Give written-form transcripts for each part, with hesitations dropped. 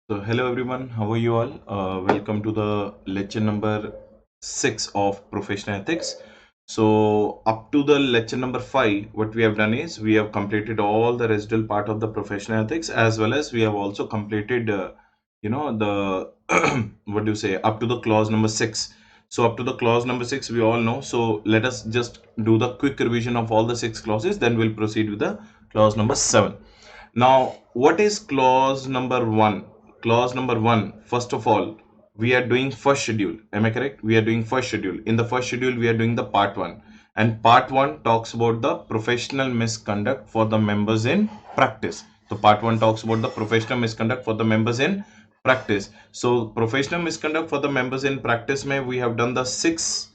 So, hello everyone, how are you all? Welcome to the lecture number 6 of professional ethics. So, up to the lecture number 5, what we have done is we have completed all the residual part of the professional ethics, as well as we have also completed, the what do you say, up to the clause number 6. So, up to the clause number 6, we all know. So, let us just do the quick revision of all the 6 clauses, then we'll proceed with the clause number 7. Now, what is clause number 1? Clause number 1, first of all, we are doing first schedule. Am I correct? We are doing first schedule. In the first schedule, we are doing the part 1. And part 1 talks about the professional misconduct for the members in practice. So, part 1 talks about the professional misconduct for the members in practice. So, professional misconduct for the members in practice, we have done the 6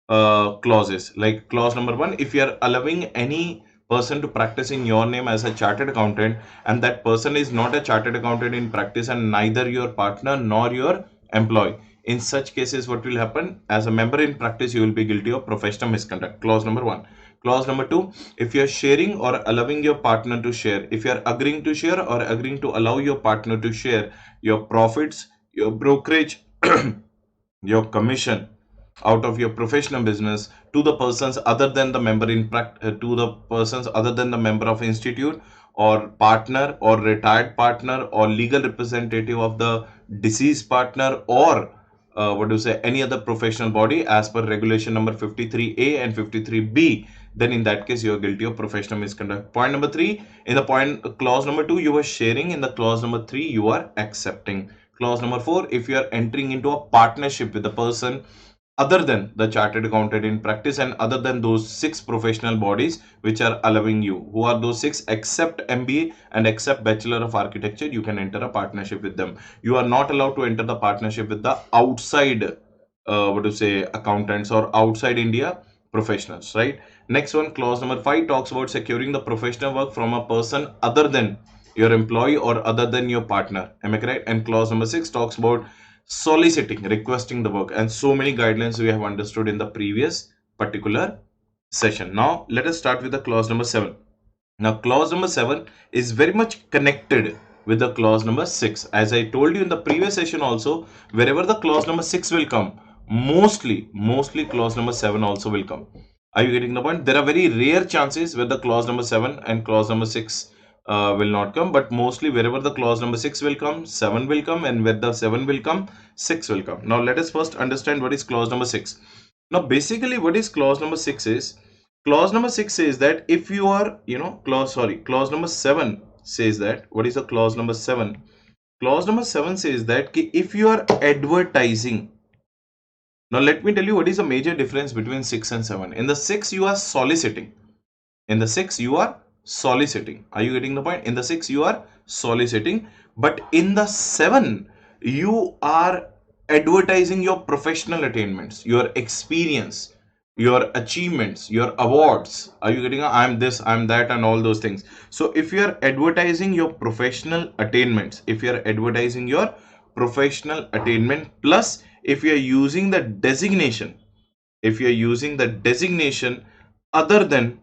clauses. Like clause number 1, if you are allowing any person to practice in your name as a chartered accountant and that person is not a chartered accountant in practice and neither your partner nor your employee, in such cases what will happen? As a member in practice, you will be guilty of professional misconduct. Clause number 1. Clause number 2, if you are sharing or allowing your partner to share, if you are agreeing to share or agreeing to allow your partner to share your profits, your brokerage, your commission out of your professional business to the persons other than the member in to the persons other than the member of institute or partner or retired partner or legal representative of the deceased partner or what do you say, any other professional body as per regulation number 53A and 53B, then in that case you are guilty of professional misconduct. Point number 3, in the point clause number 2 you are sharing, in the clause number 3 you are accepting. Clause number 4, if you are entering into a partnership with the person other than the chartered accountant in practice and other than those 6 professional bodies which are allowing you, who are those 6? Except MBA and except Bachelor of Architecture, you can enter a partnership with them. You are not allowed to enter the partnership with the outside what to say, accountants or outside India professionals, right? Next one, clause number 5 talks about securing the professional work from a person other than your employee or other than your partner. Am I correct? And clause number 6 talks about soliciting, requesting the work, and so many guidelines we have understood in the previous particular session. Now let us start with the clause number 7. Now clause number 7 is very much connected with the clause number 6. As I told you in the previous session also, wherever the clause number 6 will come, mostly clause number 7 also will come. Are you getting the point? There are very rare chances where the clause number 7 and clause number 6 will not come, but mostly wherever the clause number 6 will come, 7 will come, and where the 7 will come, 6 will come. Now let us first understand what is clause number 6. Now basically what is clause number 6 is, clause number 6 says that if you are, clause number 7 says that, what is the clause number 7? Clause number 7 says that if you are advertising. Now let me tell you what is the major difference between 6 and 7. In the 6 you are soliciting. In the 6 you are soliciting. Are you getting the point? In the 6 you are soliciting, but in the 7 you are advertising your professional attainments, your experience, your achievements, your awards. Are you getting? I'm this, I'm that, and all those things. So if you are advertising your professional attainments, if you are advertising your professional attainment, plus if you are using the designation, if you are using the designation other than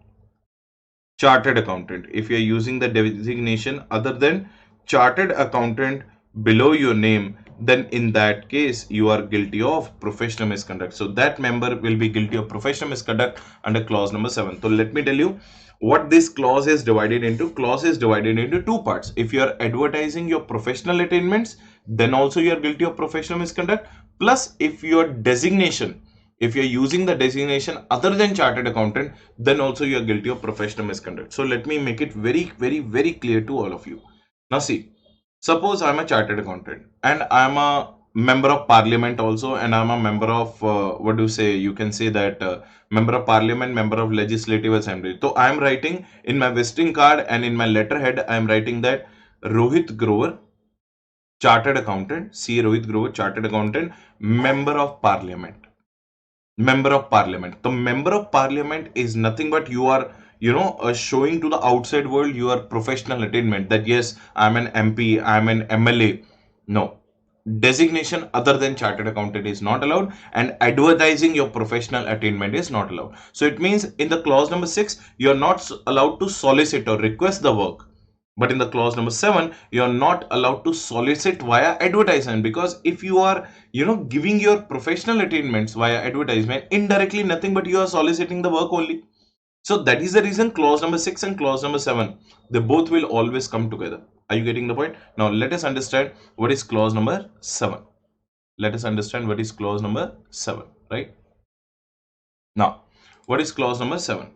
chartered accountant, if you're using the designation other than chartered accountant below your name, then in that case you are guilty of professional misconduct. So that member will be guilty of professional misconduct under clause number 7. So let me tell you what this clause is divided into. Clause is divided into two parts. If you are advertising your professional attainments, then also you are guilty of professional misconduct. Plus, if your designation, if you're using the designation other than chartered accountant, then also you are guilty of professional misconduct. So let me make it very clear to all of you. Now see, suppose I'm a chartered accountant and I'm a member of parliament also, and I'm a member of what do you say, you can say that member of parliament, member of legislative assembly. So I'm writing in my visiting card and in my letterhead, I'm writing that Rohit Grover, chartered accountant, C. Rohit Grover, chartered accountant, member of parliament. Member of parliament. The member of parliament is nothing but you are, showing to the outside world your professional attainment, that yes, I'm an MP, I'm an MLA. No, designation other than chartered accountant is not allowed, and advertising your professional attainment is not allowed. So it means in the clause number 6 you're not allowed to solicit or request the work, But in the clause number 7, you are not allowed to solicit via advertisement, because if you are, giving your professional attainments via advertisement, indirectly nothing but you are soliciting the work only. So that is the reason clause number 6 and clause number 7, they both will always come together. Are you getting the point? Now let us understand what is clause number 7. Let us understand what is clause number 7, right? Now, what is clause number 7?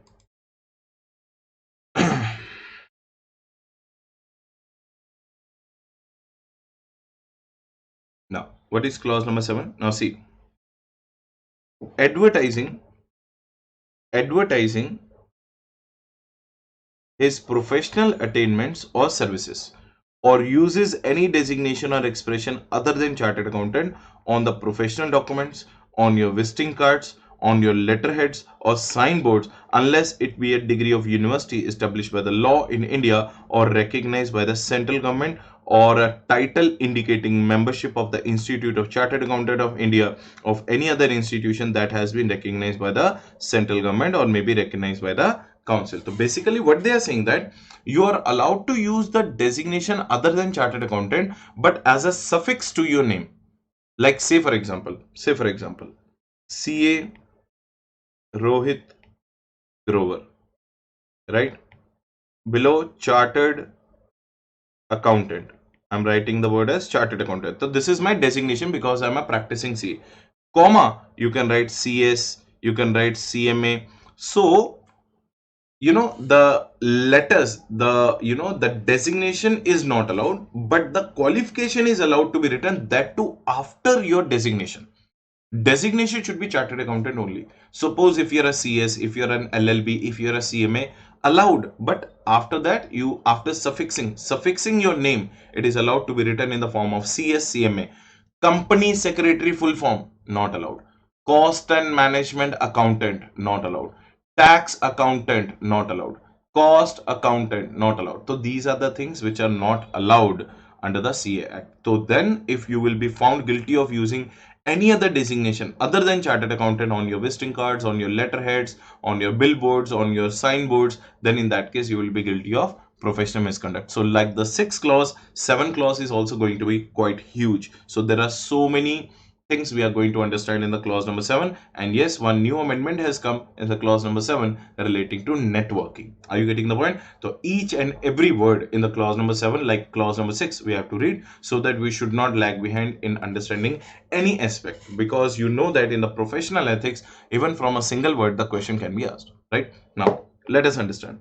Now, what is clause number 7? Now see, advertising his professional attainments or services, or uses any designation or expression other than chartered accountant on the professional documents, on your visiting cards, on your letterheads or signboards, unless it be a degree of university established by the law in India or recognized by the central government, or a title indicating membership of the Institute of Chartered Accountant of India, of any other institution that has been recognized by the central government or may be recognized by the council. So basically what they are saying, that you are allowed to use the designation other than chartered accountant, but as a suffix to your name. Like say for example, CA Rohit Grover, right? Below chartered accountant, I'm writing the word as chartered accountant. So this is my designation because I'm a practicing CA. Comma, you can write CS, you can write CMA. So the letters, the designation is not allowed, but the qualification is allowed to be written, that too after your designation. Designation should be chartered accountant only. Suppose if you're a CS, if you're an LLB, if you're a CMA, allowed, but after that, you after suffixing your name, it is allowed to be written in the form of CS, CMA. Company secretary full form, not allowed. Cost and management accountant, not allowed. Tax accountant, not allowed. Cost accountant, not allowed. So these are the things which are not allowed under the CA Act. So then if you will be found guilty of using any other designation other than chartered accountant on your visiting cards, on your letterheads, on your billboards, on your signboards, then in that case you will be guilty of professional misconduct. So like the 6th clause, 7th clause is also going to be quite huge. So there are so many things we are going to understand in the clause number 7. And yes, one new amendment has come in the clause number 7 relating to networking. Are you getting the point? So each and every word in the clause number 7, like clause number 6, we have to read, so that we should not lag behind in understanding any aspect, because you know that in the professional ethics, even from a single word, the question can be asked, right? Now let us understand.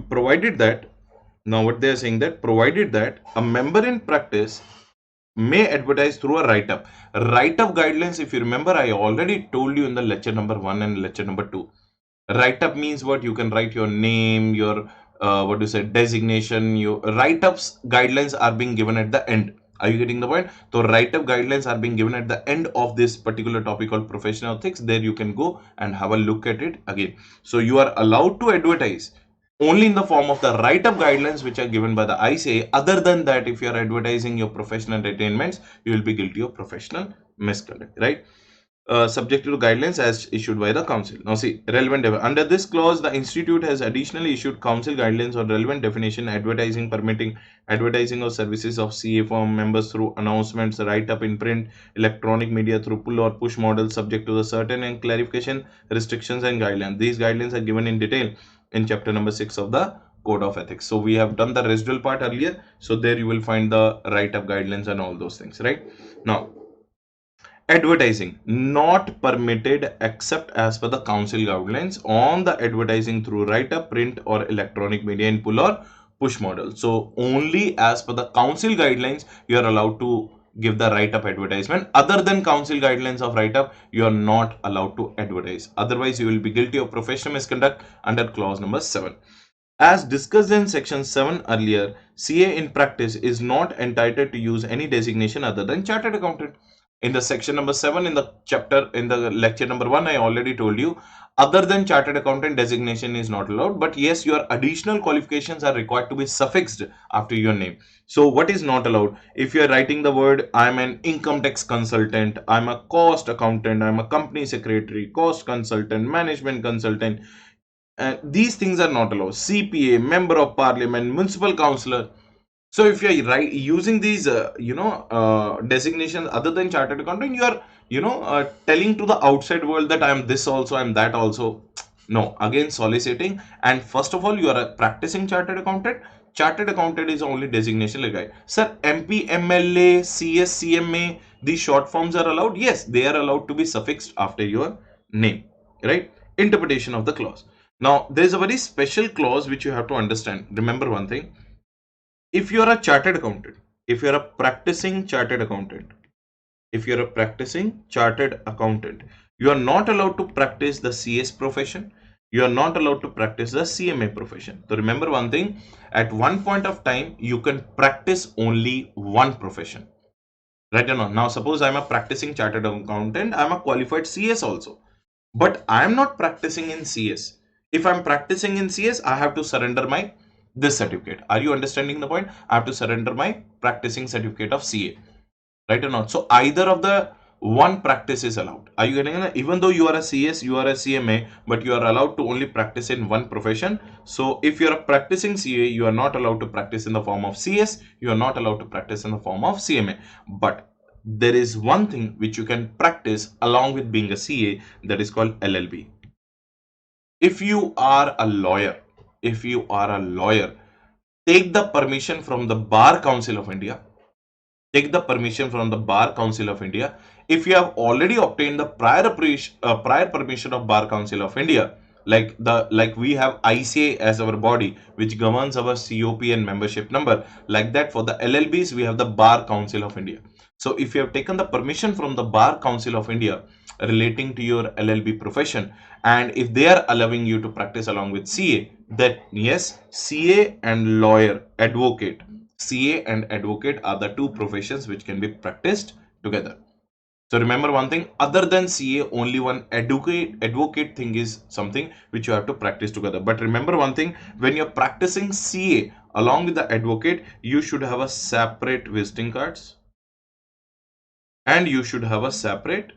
Provided that, now what they are saying, that provided that a member in practice may advertise through a write-up. Write-up guidelines, if you remember, I already told you in the lecture number 1 and lecture number 2. Write-up means what? You can write your name, your what do you say, designation. Your write-ups guidelines are being given at the end. Are you getting the point? So write-up guidelines are being given at the end of this particular topic called professional ethics. There you can go and have a look at it again. So you are allowed to advertise only in the form of the write-up guidelines which are given by the ICAI. Other than that, if you are advertising your professional attainments, you will be guilty of professional misconduct, right? Subject to guidelines as issued by the council. Now see, relevant under this clause, the institute has additionally issued council guidelines on relevant definition, advertising, permitting advertising of services of CA firm members through announcements, write-up in print, electronic media through pull or push models, subject to the certain and clarification, restrictions and guidelines. These guidelines are given in detail in chapter number 6 of the Code of Ethics. So we have done the residual part earlier, so there you will find the write-up guidelines and all those things, right? Now, advertising not permitted except as per the council guidelines on the advertising through write-up, print or electronic media in pull or push model. So only as per the council guidelines you are allowed to give the write-up advertisement. Other than council guidelines of write-up, you are not allowed to advertise. Otherwise you will be guilty of professional misconduct under clause number 7. As discussed in section 7 earlier, CA in practice is not entitled to use any designation other than chartered accountant. In the section number 7, in the chapter, in the lecture number 1, I already told you, other than chartered accountant designation is not allowed, but yes, your additional qualifications are required to be suffixed after your name. So what is not allowed? If you are writing the word, I'm an income tax consultant, I'm a cost accountant, I'm a company secretary, cost consultant, management consultant, These things are not allowed. CPA, member of parliament, municipal councillor. So if you are using these, designations other than chartered accountant, you are, telling to the outside world that I am this also, I am that also. No, again soliciting. And first of all, you are a practicing chartered accountant. Chartered accountant is only designation like that. Sir, MP, MLA, CS, CMA, these short forms are allowed. Yes, they are allowed to be suffixed after your name, right? Interpretation of the clause. Now, there is a very special clause which you have to understand. Remember one thing. If you are a chartered accountant, if you are a practicing chartered accountant, if you are a practicing chartered accountant, you are not allowed to practice the CS profession. You are not allowed to practice the CMA profession. So remember one thing, at one point of time, you can practice only one profession. Right or not? Now, suppose I'm a practicing chartered accountant, I'm a qualified CS also. But I'm not practicing in CS. If I'm practicing in CS, I have to surrender my this certificate. Are you understanding the point? I have to surrender my practicing certificate of CA, right or not? So either of the one practice is allowed. Are you getting it? Even though you are a CS, you are a CMA, but you are allowed to only practice in one profession. So if you are practicing CA, you are not allowed to practice in the form of CS. You are not allowed to practice in the form of CMA. But there is one thing which you can practice along with being a CA, that is called LLB. If you are a lawyer, take the permission from the Bar Council of India. Take the permission from the Bar Council of India. If you have already obtained the prior permission of Bar Council of India, like we have ICA as our body which governs our COP and membership number, like that for the LLBs we have the Bar Council of India. So if you have taken the permission from the Bar Council of India relating to your LLB profession, and if they are allowing you to practice along with CA, then yes, CA and lawyer, advocate, CA and advocate are the two professions which can be practiced together. So remember one thing, other than CA, only one advocate thing is something which you have to practice together. But remember one thing, when you're practicing CA along with the advocate, you should have a separate visiting cards and you should have a separate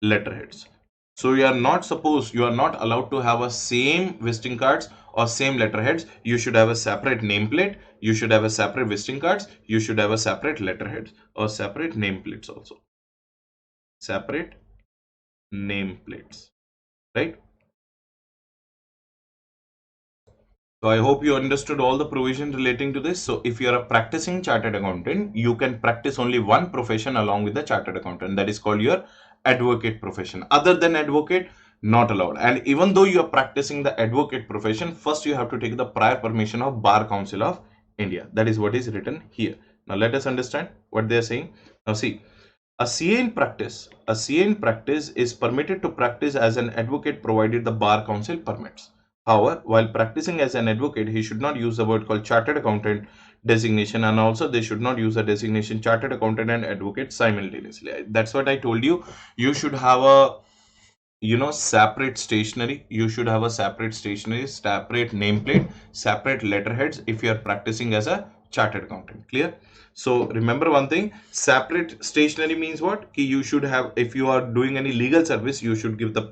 letterheads. So you are not allowed to have a same visiting cards or same letterheads. You should have a separate nameplate. You should have a separate visiting cards. You should have a separate letterheads or separate nameplates also. Separate nameplates, right? So I hope you understood all the provision relating to this. So if you are a practicing chartered accountant, you can practice only one profession along with the chartered accountant. That is called your advocate profession. Other than advocate, not allowed. And even though you are practicing the advocate profession, first you have to take the prior permission of Bar Council of India. That is what is written here. Now let us understand what they are saying. Now see, a CA in practice is permitted to practice as an advocate provided the Bar Council permits. However, while practicing as an advocate, he should not use the word called chartered accountant designation, and also they should not use the designation chartered accountant and advocate simultaneously. That's what I told you. You should have a separate stationery. You should have a separate stationery, separate nameplate, separate letterheads if you are practicing as a chartered accountant. Clear? So remember one thing, separate stationery means what? You should have, if you are doing any legal service, you should give the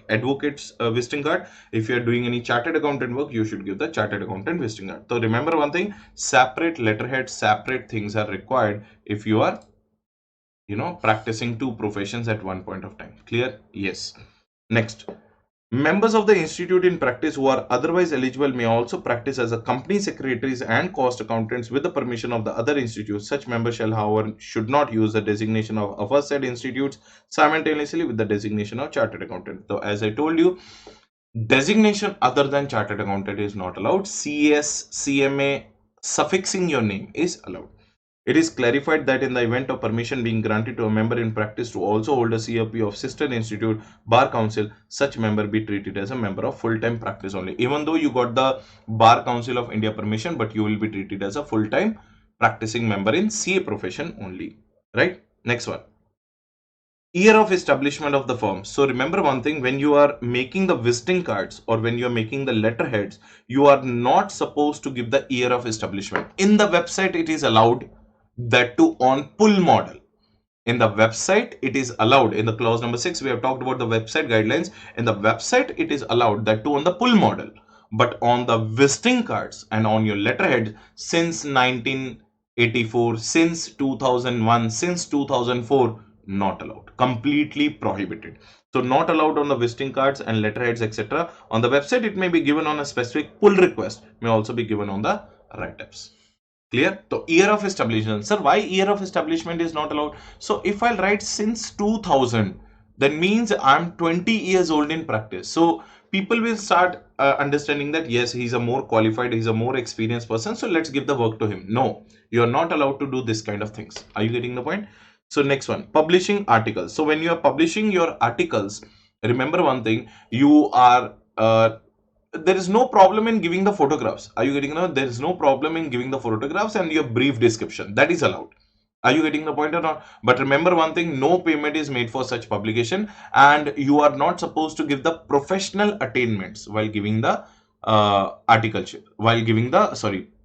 advocate's visiting card. If you are doing any chartered accountant work, you should give the chartered accountant visiting card. So remember one thing, separate letterhead, separate things are required if you are practicing two professions at one point of time. Clear? Yes. Next, members of the institute in practice who are otherwise eligible may also practice as a company secretaries and cost accountants with the permission of the other institutes. Such members shall, however, should not use the designation of aforesaid institutes simultaneously with the designation of chartered accountant. So as I told you, designation other than chartered accountant is not allowed. CS, CMA, suffixing your name is allowed. It is clarified that in the event of permission being granted to a member in practice to also hold a COP of sister institute, Bar Council, such member be treated as a member of full-time practice only. Even though you got the Bar Council of India permission, but you will be treated as a full-time practicing member in CA profession only. Right? Next one. Year of establishment of the firm. So remember one thing, when you are making the visiting cards or when you are making the letterheads, you are not supposed to give the year of establishment. In the website, it is allowed, that too on pull model. In the website, it is allowed. In the clause number 6, we have talked about the website guidelines. In the website, it is allowed, that too on the pull model. But on the visiting cards and on your letterhead, since 1984, since 2001, since 2004, not allowed. Completely prohibited. So not allowed on the visiting cards and letterheads, etc. On the website, it may be given on a specific pull request, may also be given on the write-ups. Clear? So year of establishment. Sir, why year of establishment is not allowed? So if I'll write since 2000, that means I'm 20 years old in practice. So people will start understanding that yes, he's a more qualified, he's a more experienced person. So let's give the work to him. No, you're not allowed to do this kind of things. Are you getting the point? So next one, publishing articles. So when you are publishing your articles, remember one thing, you are there is no problem in giving the photographs. Are you getting the? There is no problem in giving the photographs and your brief description. That is allowed. Are you getting the point or not? But remember one thing, no payment is made for such publication, and you are not supposed to give the professional attainments while giving the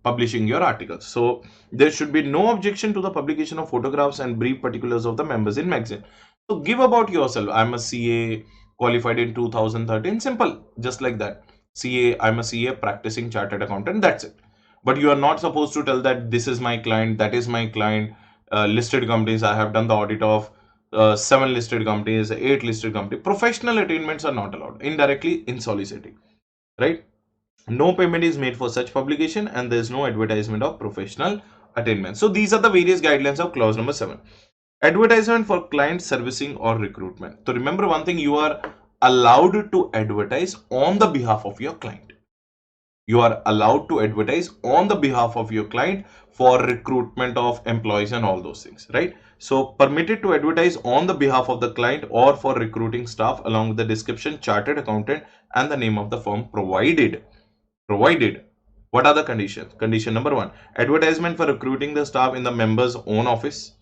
publishing your articles. So there should be no objection to the publication of photographs and brief particulars of the members in magazine. So give about yourself. I'm a CA qualified in 2013. Simple, just like that. CA, I'm a CA practicing chartered accountant. That's it. But you are not supposed to tell that this is my client, that is my client. Listed companies, I have done the audit of 7 listed companies, 8 listed companies. Professional attainments are not allowed. Indirectly insoliciting, right? No payment is made for such publication, and there is no advertisement of professional attainment. So these are the various guidelines of clause number 7. Advertisement for client servicing or recruitment. So remember one thing, you are allowed to advertise on the behalf of your client. You are allowed to advertise on the behalf of your client for recruitment of employees and all those things, right? So permitted to advertise on the behalf of the client or for recruiting staff along with the description, chartered accountant, and the name of the firm, provided. What are the conditions? Condition number 1, advertisement for recruiting the staff in the member's own office.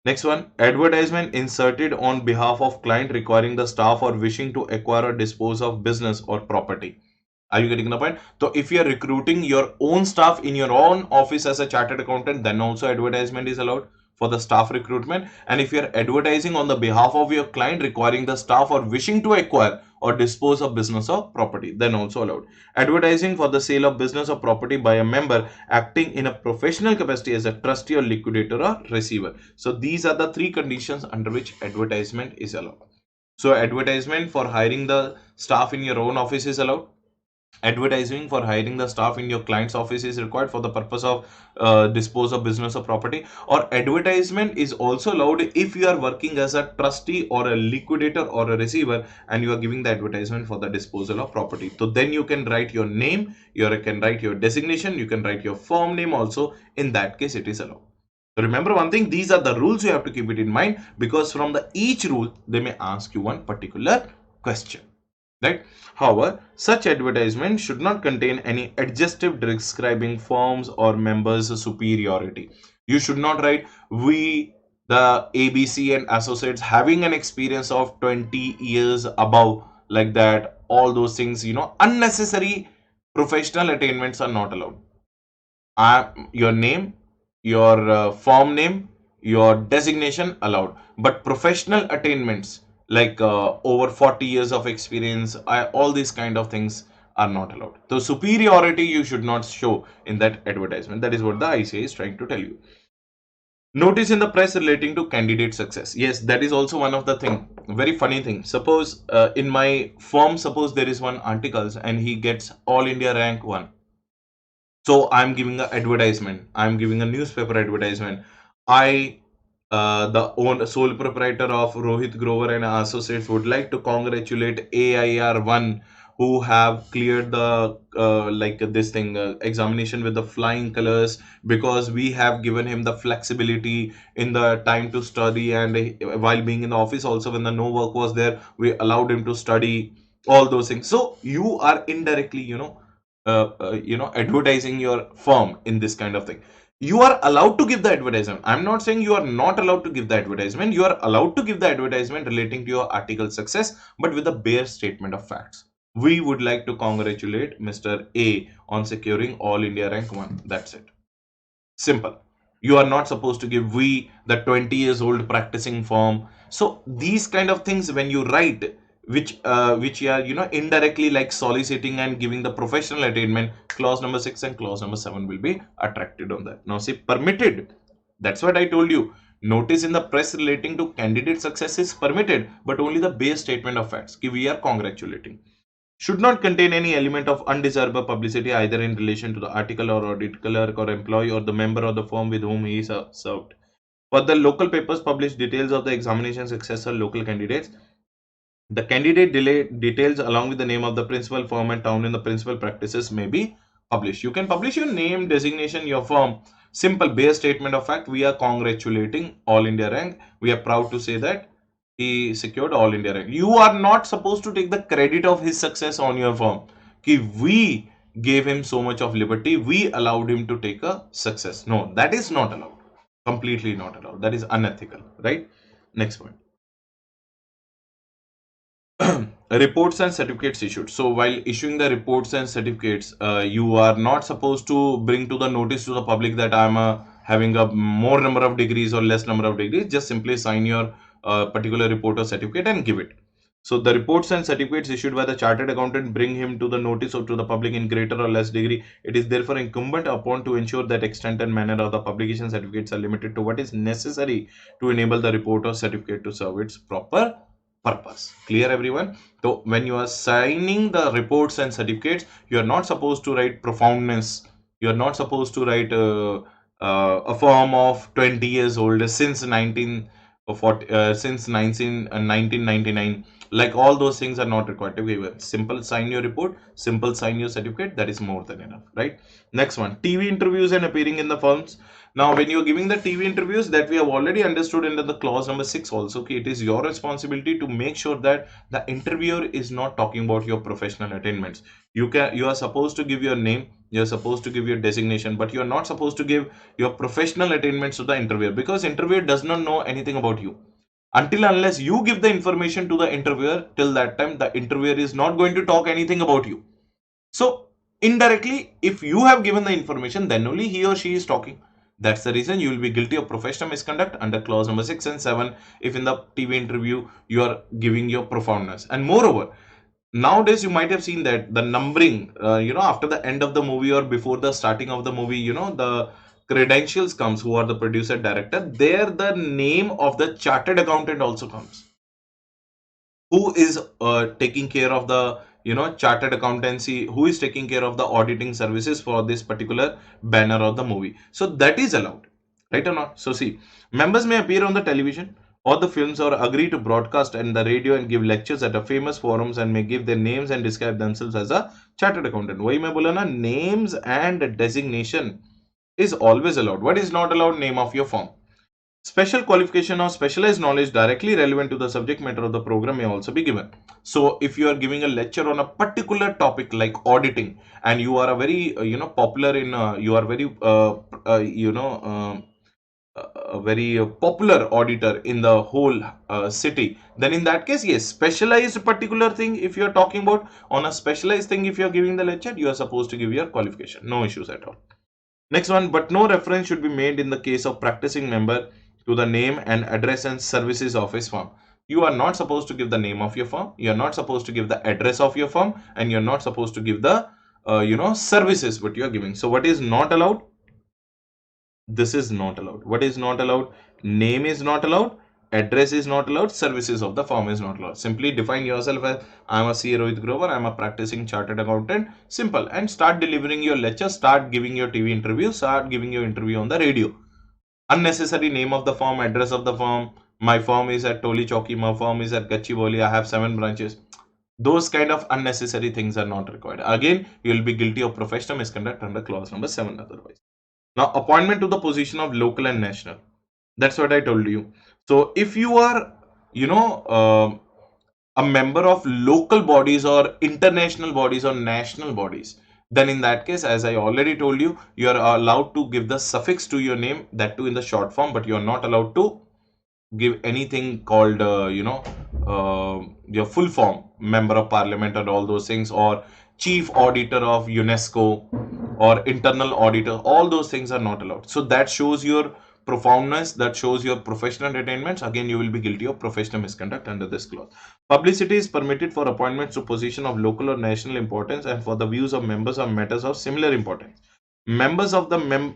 Next one, advertisement inserted on behalf of client requiring the staff or wishing to acquire or dispose of business or property. Are you getting the point? So if you are recruiting your own staff in your own office as a chartered accountant, then also advertisement is allowed for the staff recruitment. And if you are advertising on the behalf of your client requiring the staff or wishing to acquire or dispose of business or property, then also allowed. Advertising for the sale of business or property by a member acting in a professional capacity as a trustee or liquidator or receiver. So these are the 3 conditions under which advertisement is allowed. So advertisement for hiring the staff in your own office is allowed. Advertising for hiring the staff in your client's office is required for the purpose of dispose of business or property. Or advertisement is also allowed if you are working as a trustee or a liquidator or a receiver and you are giving the advertisement for the disposal of property. So then you can write your name, you can write your designation, you can write your firm name also. In that case, it is allowed. Remember one thing, these are the rules, you have to keep it in mind, because from the each rule they may ask you one particular question, right? However, such advertisement should not contain any adjective describing firms or members' superiority. You should not write we the ABC and associates having an experience of 20 years above, like that. All those things, unnecessary professional attainments are not allowed. Your name, your firm name, your designation allowed, but professional attainments like over 40 years of experience, all these kind of things are not allowed. So superiority you should not show in that advertisement. That is what the ICA is trying to tell you. Notice in the press relating to candidate success. Yes, that is also one of the thing. Very funny thing. Suppose in my firm, suppose there is one articles and he gets all India rank 1. So I'm giving an advertisement. I'm giving a newspaper advertisement. The sole proprietor of Rohit Grover and Associates, would like to congratulate AIR1 who have cleared the examination with the flying colors, because we have given him the flexibility in the time to study, and while being in the office also, when the no work was there, we allowed him to study, all those things. So you are indirectly advertising your firm in this kind of thing. You are allowed to give the advertisement. I'm not saying you are not allowed to give the advertisement. You are allowed to give the advertisement relating to your article success, but with a bare statement of facts. We would like to congratulate Mr. A on securing all India rank 1. That's it. Simple. You are not supposed to give we, the 20 years old practicing firm. So these kind of things when you write, which you are indirectly like soliciting and giving the professional attainment, clause number 6 and clause number 7 will be attracted on that. Now see, permitted, that's what I told you. Notice in the press relating to candidate success is permitted, but only the base statement of facts कि we are congratulating. Should not contain any element of undesirable publicity either in relation to the article or audit clerk or employee or the member of the firm with whom he is served. For the local papers publish details of the examination success of local candidates. The candidate details along with the name of the principal firm and town in the principal practices may be published. You can publish your name, designation, your firm. Simple bare statement of fact. We are congratulating All India rank. We are proud to say that he secured All India rank. You are not supposed to take the credit of his success on your firm. Ki we gave him so much of liberty. We allowed him to take a success. No, that is not allowed. Completely not allowed. That is unethical, right? Next point. Reports and certificates issued. So while issuing the reports and certificates, you are not supposed to bring to the notice to the public that I'm having a more number of degrees or less number of degrees. Just simply sign your particular report or certificate and give it. So the reports and certificates issued by the chartered accountant bring him to the notice or to the public in greater or less degree. It is therefore incumbent upon to ensure that extent and manner of the publication certificates are limited to what is necessary to enable the report or certificate to serve its proper purpose. Clear, everyone? So when you are signing the reports and certificates, you are not supposed to write profoundness. You are not supposed to write a firm of 20 years old since 1999. Like all those things are not required to be given. Simple sign your report, simple sign your certificate. That is more than enough, right? Next one, TV interviews and appearing in the firms. Now, when you're giving the TV interviews, that we have already understood under the clause number 6 also, okay, it is your responsibility to make sure that the interviewer is not talking about your professional attainments. You are supposed to give your name, you're supposed to give your designation, but you're not supposed to give your professional attainments to the interviewer, because interviewer does not know anything about you. Until unless you give the information to the interviewer, till that time, the interviewer is not going to talk anything about you. So indirectly, if you have given the information, then only he or she is talking. That's the reason you will be guilty of professional misconduct under clause number 6 and 7 if in the TV interview you are giving your profoundness. And moreover, nowadays you might have seen that the numbering, after the end of the movie or before the starting of the movie, the credentials comes, who are the producer, director, there the name of the chartered accountant also comes, who is taking care of the chartered accountancy, who is taking care of the auditing services for this particular banner of the movie. So that is allowed, right or not? So see, members may appear on the television or the films or agree to broadcast and the radio and give lectures at a famous forums and may give their names and describe themselves as a chartered accountant. वही मैं बोला ना, names and designation is always allowed. What is not allowed? Name of your firm. Special qualification or specialized knowledge directly relevant to the subject matter of the program may also be given. So if you are giving a lecture on a particular topic like auditing, and you are a very popular in you are very a very popular auditor in the whole city, then in that case, yes, specialized particular thing, if you are talking about on a specialized thing, if you are giving the lecture, you are supposed to give your qualification. No issues at all. Next one, but no reference should be made in the case of practicing member to the name and address and services of his firm. You are not supposed to give the name of your firm. You are not supposed to give the address of your firm, and you are not supposed to give the services what you are giving. So what is not allowed? This is not allowed. What is not allowed? Name is not allowed. Address is not allowed. Services of the firm is not allowed. Simply define yourself as I am a CA Rohit Grover. I am a practicing chartered accountant. Simple. And start delivering your lecture. Start giving your TV interview. Start giving your interview on the radio. Unnecessary name of the firm, address of the firm. My firm is at Toli Chowki. My firm is at Gachibowli. I have 7 branches. Those kind of unnecessary things are not required. Again, you will be guilty of professional misconduct under clause number 7 otherwise. Now, appointment to the position of local and national. That's what I told you. So if you are, a member of local bodies or international bodies or national bodies, then in that case, as I already told you, you are allowed to give the suffix to your name, that too in the short form, but you are not allowed to give anything called, your full form, member of parliament and all those things, or chief auditor of UNESCO or internal auditor. All those things are not allowed. So that shows your profoundness, that shows your professional attainments. Again, you will be guilty of professional misconduct under this clause. Publicity is permitted for appointments to position of local or national importance and for the views of members on matters of similar importance. Members of the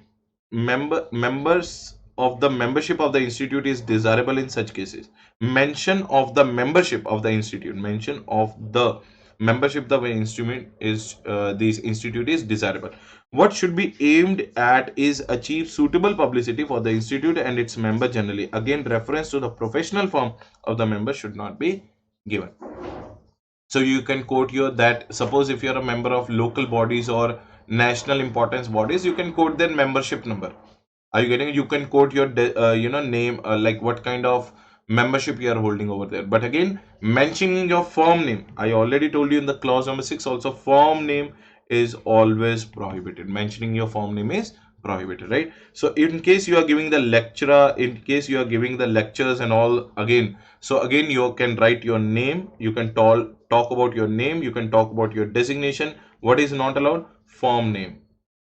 members of the membership of the institute is desirable in such cases. Mention of the membership of the institute, mention of the membership the way instrument is this institute is desirable. What should be aimed at is achieve suitable publicity for the institute and its member generally. Again, reference to the professional form of the member should not be given. So you can quote your that, suppose if you're a member of local bodies or national importance bodies, you can quote their membership number. Are you getting it? You can quote your name, like what kind of membership you are holding over there. But again, mentioning your firm name, I already told you in the clause number 6 also, firm name is always prohibited. Mentioning your firm name is prohibited, right? So in case you are giving the lecturer, in case you are giving the lectures and all, again, so again you can write your name, you can talk about your name, you can talk about your designation. What is not allowed? Firm name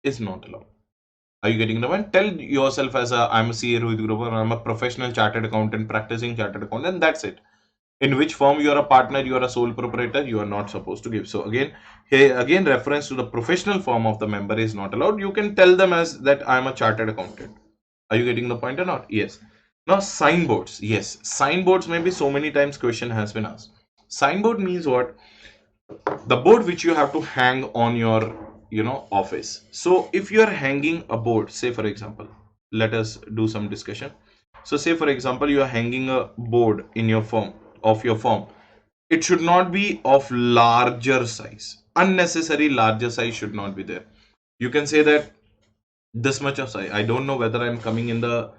is not allowed. Are you getting the point? Tell yourself as I'm a CA Rohit Grover, I'm a professional chartered accountant, practicing chartered accountant, that's it. In which firm you are a partner, you are a sole proprietor, you are not supposed to give. So again, here again reference to the professional form of the member is not allowed. You can tell them as that I'm a chartered accountant. Are you getting the point or not? Yes. Now signboards. Yes, signboards, maybe so many times question has been asked. Signboard means what? The board which you have to hang on your office. So if you are hanging a board, say for example, let us do some discussion. So say for example, you are hanging a board in your firm, of your firm. It should not be of larger size. Unnecessary larger size should not be there. You can say that this much of size, I don't know whether I'm coming in the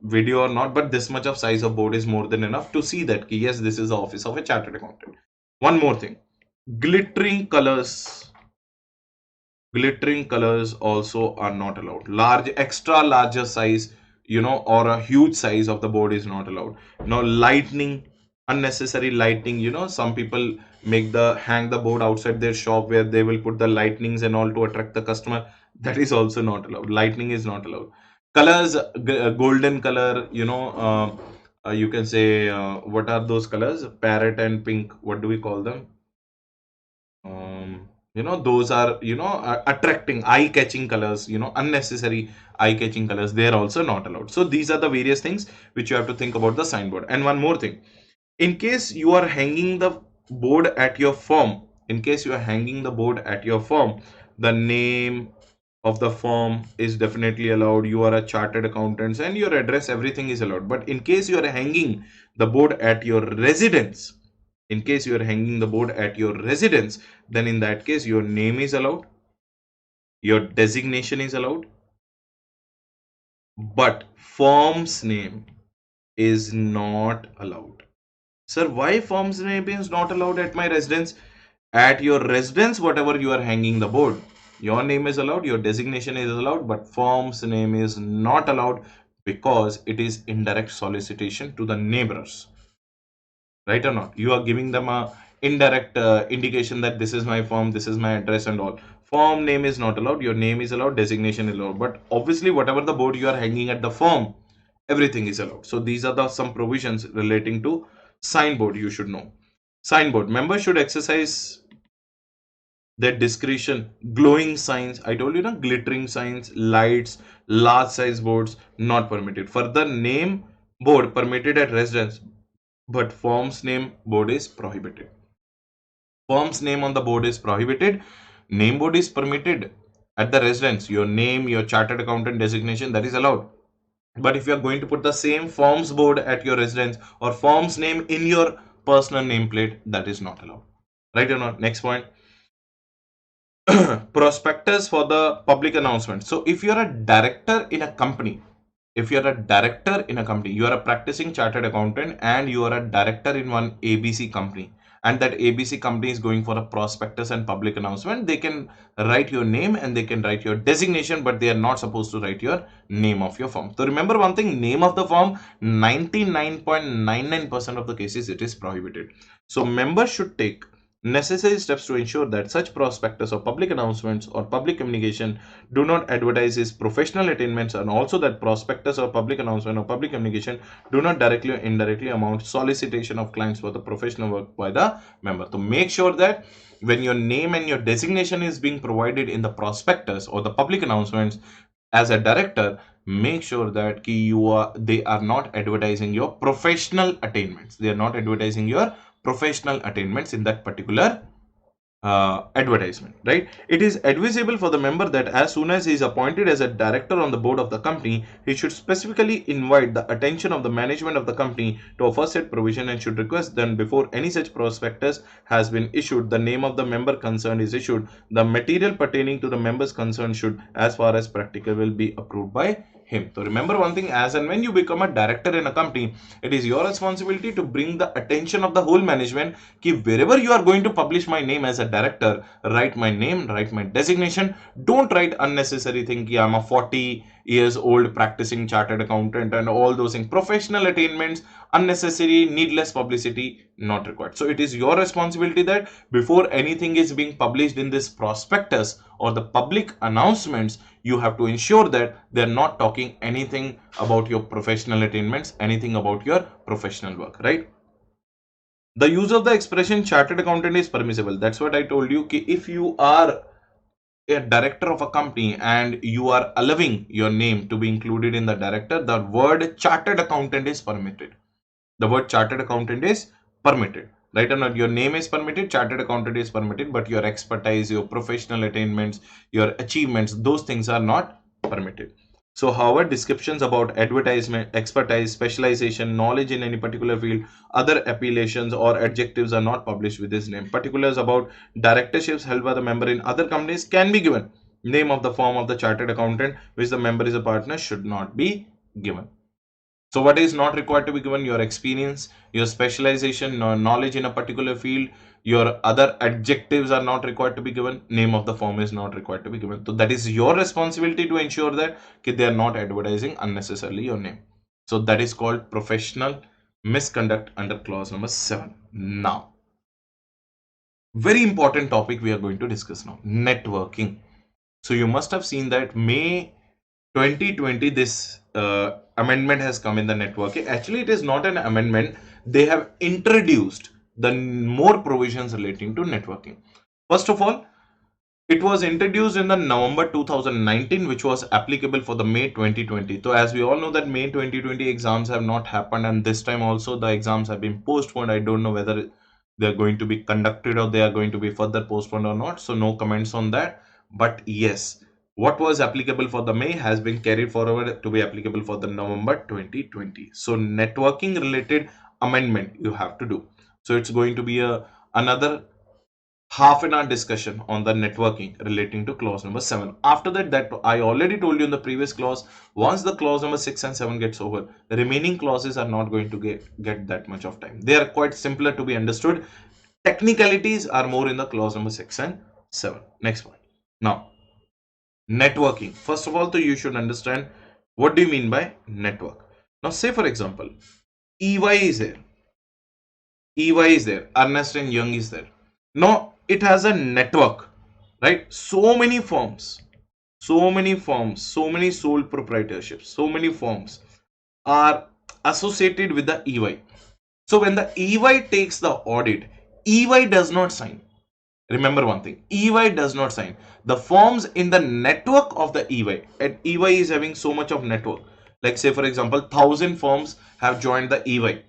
video or not, but this much of size of board is more than enough to see that yes, this is the office of a chartered accountant. One more thing, glittering colors also are not allowed. Extra larger size, or a huge size of the board is not allowed. Lightning, unnecessary lighting, some people hang the board outside their shop where they will put the lightnings and all to attract the customer. That is also not allowed. Lightning is not allowed. Colors, golden color, you can say, what are those colors? Parrot and pink, what do we call them? Those are, attracting, eye-catching colors, unnecessary eye-catching colors, they're also not allowed. So these are the various things which you have to think about the signboard. And one more thing, in case you are hanging the board at your firm, the name of the firm is definitely allowed. You are a chartered accountant and your address, everything is allowed. But in case you are hanging the board at your residence, then in that case your name is allowed, your designation is allowed, but firm's name is not allowed. Sir, why firm's name is not allowed at my residence? At your residence, whatever you are hanging the board, your name is allowed, your designation is allowed, but firm's name is not allowed because it is indirect solicitation to the neighbors. Right or not? You are giving them a indirect indication that this is my firm, this is my address and all. Firm name is not allowed, your name is allowed, designation is allowed, but obviously whatever the board you are hanging at the firm, everything is allowed. So these are some provisions relating to signboard you should know. Signboard, members should exercise their discretion. Glowing signs, I told you na, glittering signs, lights, large size boards not permitted. Further, name board permitted at residence, but firm's name board is prohibited. Firm's name on the board is prohibited. Name board is permitted at the residence. Your name, your chartered accountant designation, that is allowed. But if you are going to put the same firm's board at your residence or firm's name in your personal nameplate, that is not allowed. Right or not? Next point. Prospectus for the public announcement. So if you are a director in a company, you are a practicing chartered accountant and you are a director in one ABC company, and that ABC company is going for a prospectus and public announcement, they can write your name and they can write your designation, but they are not supposed to write your name of your firm. So remember one thing, name of the firm, 99.99% of the cases it is prohibited. So members should take necessary steps to ensure that such prospectus or public announcements or public communication do not advertise his professional attainments, and also that prospectus or public announcement or public communication do not directly or indirectly amount solicitation of clients for the professional work by the member. To make sure that when your name and your designation is being provided in the prospectus or the public announcements as a director, make sure that they are not advertising your professional attainments. They are not advertising your professional attainments in that particular advertisement, right? It is advisable for the member that as soon as he is appointed as a director on the board of the company, he should specifically invite the attention of the management of the company to a first aid provision and should request then before any such prospectus has been issued, the name of the member concerned is issued. The material pertaining to the members concerned should, as far as practicable, be approved by him. So remember one thing, as and when you become a director in a company, it is your responsibility to bring the attention of the whole management कि wherever you are going to publish my name as a director, write my name, write my designation. Don't write unnecessary thing कि I'm a 40 years old practicing chartered accountant and all those things. Professional attainments, unnecessary, needless publicity, not required. So it is your responsibility that before anything is being published in this prospectus or the public announcements, you have to ensure that they're not talking anything about your professional attainments, anything about your professional work, right? The use of the expression chartered accountant is permissible. That's what I told you. If you are a director of a company and you are allowing your name to be included in the director, the word chartered accountant is permitted. The word chartered accountant is permitted, right or not? Your name is permitted, chartered accountant is permitted, but your expertise, your professional attainments, your achievements, those things are not permitted. So however, descriptions about advertisement, expertise, specialization, knowledge in any particular field, other appellations or adjectives are not published with this name. Particulars about directorships held by the member in other companies can be given. Name of the firm of the chartered accountant which the member is a partner should not be given. So what is not required to be given? Your experience, your specialization, knowledge in a particular field, your other adjectives are not required to be given. Name of the firm is not required to be given. So that is your responsibility to ensure that they are not advertising unnecessarily your name. So that is called professional misconduct under clause number 7. Now, very important topic we are going to discuss now, networking. So you must have seen that May 2020 this amendment has come in the networking. Actually, it is not an amendment. They have introduced the more provisions relating to networking. First of all, it was introduced in the November 2019, which was applicable for the May 2020. So as we all know that May 2020 exams have not happened, and this time also the exams have been postponed. I don't know whether they are going to be conducted or they are going to be further postponed or not. So no comments on that. But yes, what was applicable for the May has been carried forward to be applicable for the November 2020. So networking related amendment you have to do. So it's going to be another half an hour discussion on the networking relating to clause number 7. After that I already told you in the previous clause, once the clause number 6 and 7 gets over, the remaining clauses are not going to get that much of time. They are quite simpler to be understood. Technicalities are more in the clause number 6 and 7. Next one. Now, networking. First of all, so you should understand what do you mean by network. Now, say for example, EY is there. EY is there. Ernst and Young is there. Now, it has a network, right? So many firms, so many sole proprietorships, so many firms are associated with the EY. So when the EY takes the audit, EY does not sign. Remember one thing, EY does not sign. The firms in the network of the EY, and EY is having so much of network. Like say for example, 1,000 firms have joined the EY.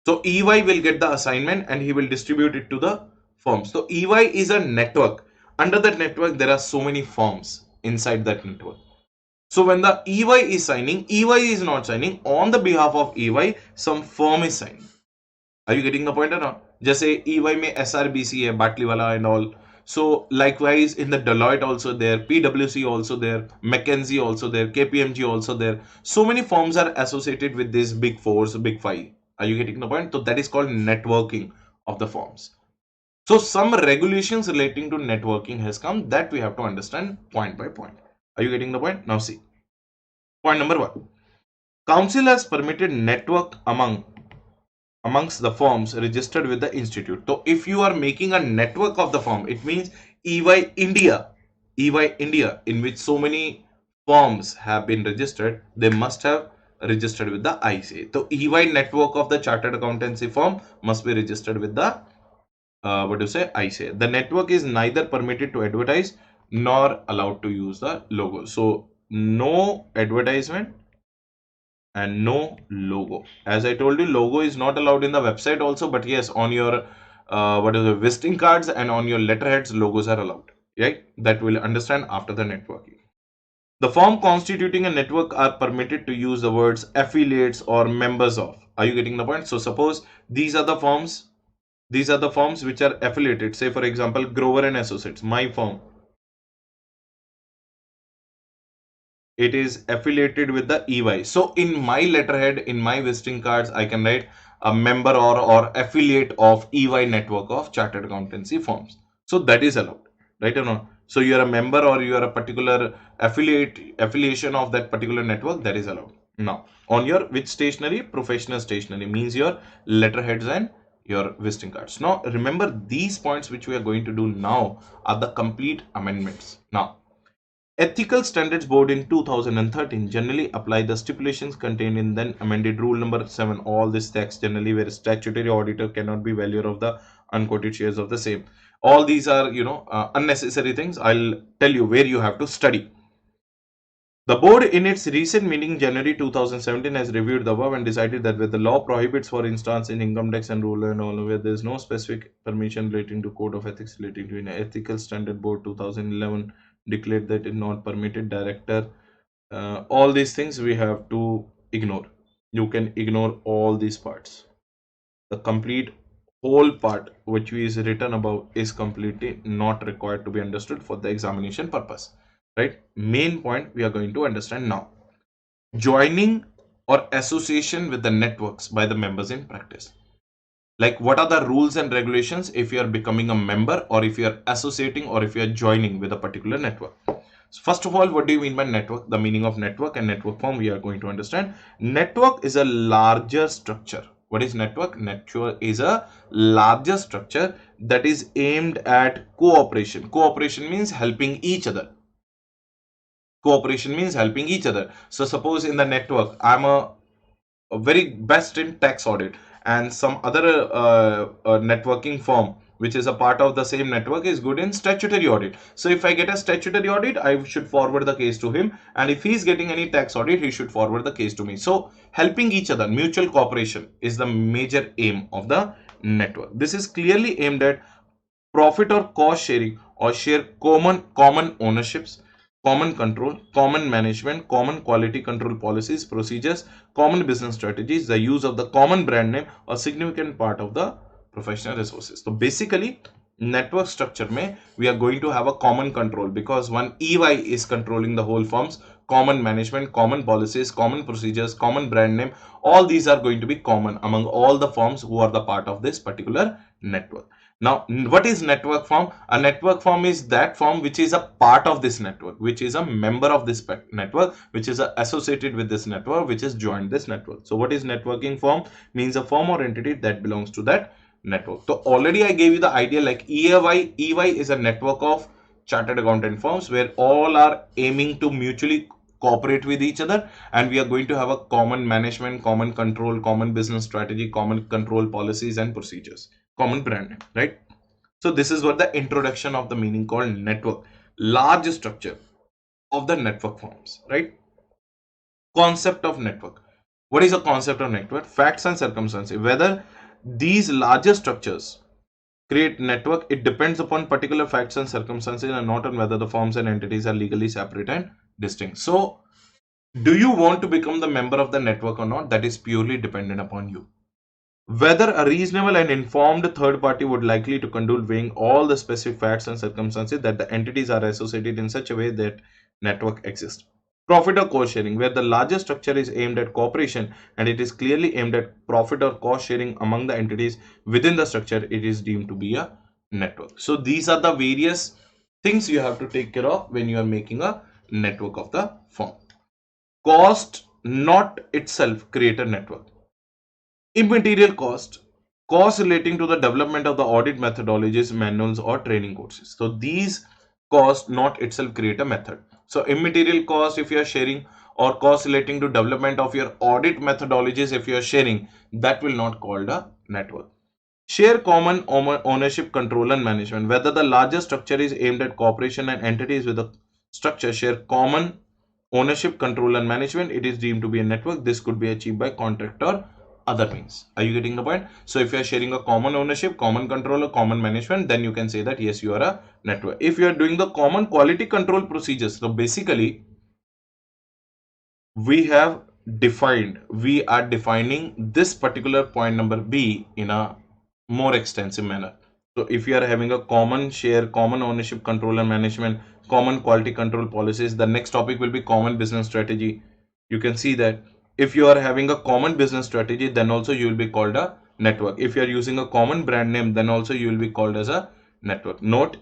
So EY will get the assignment and he will distribute it to the firms. So EY is a network. Under that network, there are so many firms inside that network. So when the EY is signing, EY is not signing. On the behalf of EY, some firm is signing. Are you getting the point or not? Just say EY में SRBC है, Batliwala and all. So likewise in the Deloitte also there, PwC also there, McKinsey also there, KPMG also there. So many firms are associated with these big fours, big five. Are you getting the point? So that is called networking of the firms. So some regulations relating to networking has come that we have to understand point by point. Are you getting the point? Now see. Point number 1. Council has permitted network among amongst the firms registered with the institute. So if you are making a network of the firm, it means EY India, in which so many firms have been registered, they must have registered with the ICA. So EY network of the chartered accountancy firm must be registered with the ICA. The network is neither permitted to advertise nor allowed to use the logo. So no advertisement and no logo. As I told you, logo is not allowed in the website also, but yes, on your visiting cards and on your letterheads, logos are allowed. Right? That we'll understand after the networking. The firm constituting a network are permitted to use the words affiliates or members of. Are you getting the point? So suppose these are the firms. These are the firms which are affiliated. Say for example, Grover and Associates, my firm. It is affiliated with the EY. So in my letterhead, in my visiting cards, I can write a member or affiliate of EY network of chartered accountancy firms. So that is allowed, right or not? So you are a member or you are a particular affiliation of that particular network, that is allowed. Now on your which stationery? Professional stationery, means your letterheads and your visiting cards. Now remember, these points which we are going to do now are the complete amendments. Now Ethical Standards Board in 2013 generally apply the stipulations contained in then amended rule number 7. All this text generally where statutory auditor cannot be valuer of the unquoted shares of the same. All these are, unnecessary things. I'll tell you where you have to study. The board in its recent meeting January 2017 has reviewed the above and decided that where the law prohibits, for instance, in income tax and rule and all, where there is no specific permission relating to code of ethics relating to an ethical standard board 2011 declared that it not permitted director. All these things we have to ignore. You can ignore all these parts. The complete whole part which is written above is completely not required to be understood for the examination purpose. Right? Main point we are going to understand now. Joining or association with the networks by the members in practice. Like what are the rules and regulations if you are becoming a member or if you are associating or if you are joining with a particular network. So first of all, what do you mean by network? The meaning of network and network form we are going to understand. Network is a larger structure. What is network? Network is a larger structure that is aimed at cooperation. Cooperation means helping each other. Cooperation means helping each other. So suppose in the network, I'm a very best in tax audit and some other networking firm which is a part of the same network is good in statutory audit. So if I get a statutory audit, I should forward the case to him, and if he is getting any tax audit, he should forward the case to me. So helping each other, mutual cooperation is the major aim of the network. This is clearly aimed at profit or cost sharing or share common ownerships, common control, common management, common quality control policies, procedures, common business strategies, the use of the common brand name, a significant part of the professional resources. So basically, network structure mein we are going to have a common control because one EY is controlling the whole firms. Common management, common policies, common procedures, common brand name, all these are going to be common among all the firms who are the part of this particular network. Now, what is network firm? A network firm is that firm which is a part of this network, which is a member of this network, which is associated with this network, which has joined this network. So what is networking firm? Means a firm or entity that belongs to that network. So already I gave you the idea, like EY is a network of chartered accountant firms where all are aiming to mutually cooperate with each other, and we are going to have a common management, common control, common business strategy, common control policies and procedures, common brand name, right? So this is what the introduction of the meaning called network, large structure of the network forms, right? Concept of network. What is the concept of network? Facts and circumstances. Whether these larger structures create network, it depends upon particular facts and circumstances and not on whether the forms and entities are legally separate and distinct. So do you want to become the member of the network or not? That is purely dependent upon you. Whether a reasonable and informed third party would likely to condone weighing all the specific facts and circumstances that the entities are associated in such a way that network exists. Profit or cost sharing, where the larger structure is aimed at cooperation and it is clearly aimed at profit or cost sharing among the entities within the structure, it is deemed to be a network. So these are the various things you have to take care of when you are making a network of the firm. Cost not itself create a network. Immaterial cost, costs relating to the development of the audit methodologies, manuals, or training courses. So these costs not itself create a method. So immaterial cost if you are sharing, or cost relating to development of your audit methodologies if you are sharing, that will not called a network. Share common ownership, control, and management. Whether the larger structure is aimed at cooperation and entities with the structure share common ownership, control, and management, it is deemed to be a network. This could be achieved by contract or other means. Are you getting the point? So if you are sharing a common ownership, common control, or common management, then you can say that yes, you are a network. If you are doing the common quality control procedures, so basically we are defining this particular point number B in a more extensive manner. So if you are having a common share, common ownership, control, and management, common quality control policies, the next topic will be common business strategy. You can see that if you are having a common business strategy, then also you will be called a network. If you are using a common brand name, then also you will be called as a network. Note,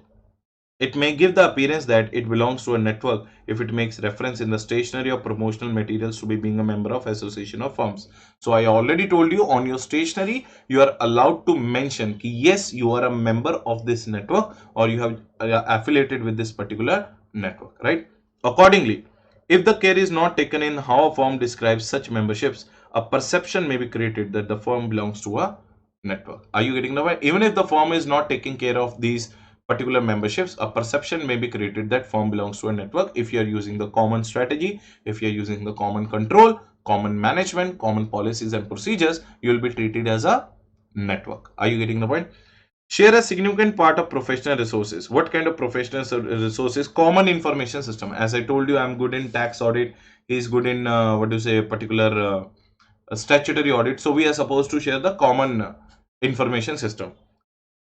it may give the appearance that it belongs to a network if it makes reference in the stationery or promotional materials to be being a member of association of firms. So I already told you on your stationery, you are allowed to mention yes, you are a member of this network or you have affiliated with this particular network, right? Accordingly, if the care is not taken in how a firm describes such memberships, a perception may be created that the firm belongs to a network. Are you getting the point? Even if the firm is not taking care of these particular memberships, a perception may be created that firm belongs to a network. If you are using the common strategy, if you are using the common control, common management, common policies and procedures, you will be treated as a network. Are you getting the point? Share a significant part of professional resources. What kind of professional resources? Common information system. As I told you, I'm good in tax audit. He's good in what do you say, particular statutory audit. So we are supposed to share the common information system.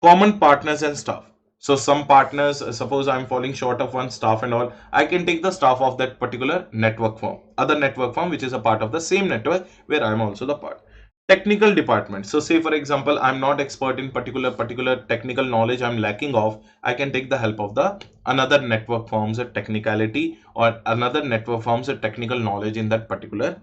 Common partners and staff. So some partners, suppose I'm falling short of one staff and all, I can take the staff of that particular network firm, other network firm which is a part of the same network where I'm also the part. Technical department. So say for example, I'm not expert in particular technical knowledge I'm lacking of, I can take the help of the another network firm's technicality or another network firm's technical knowledge in that particular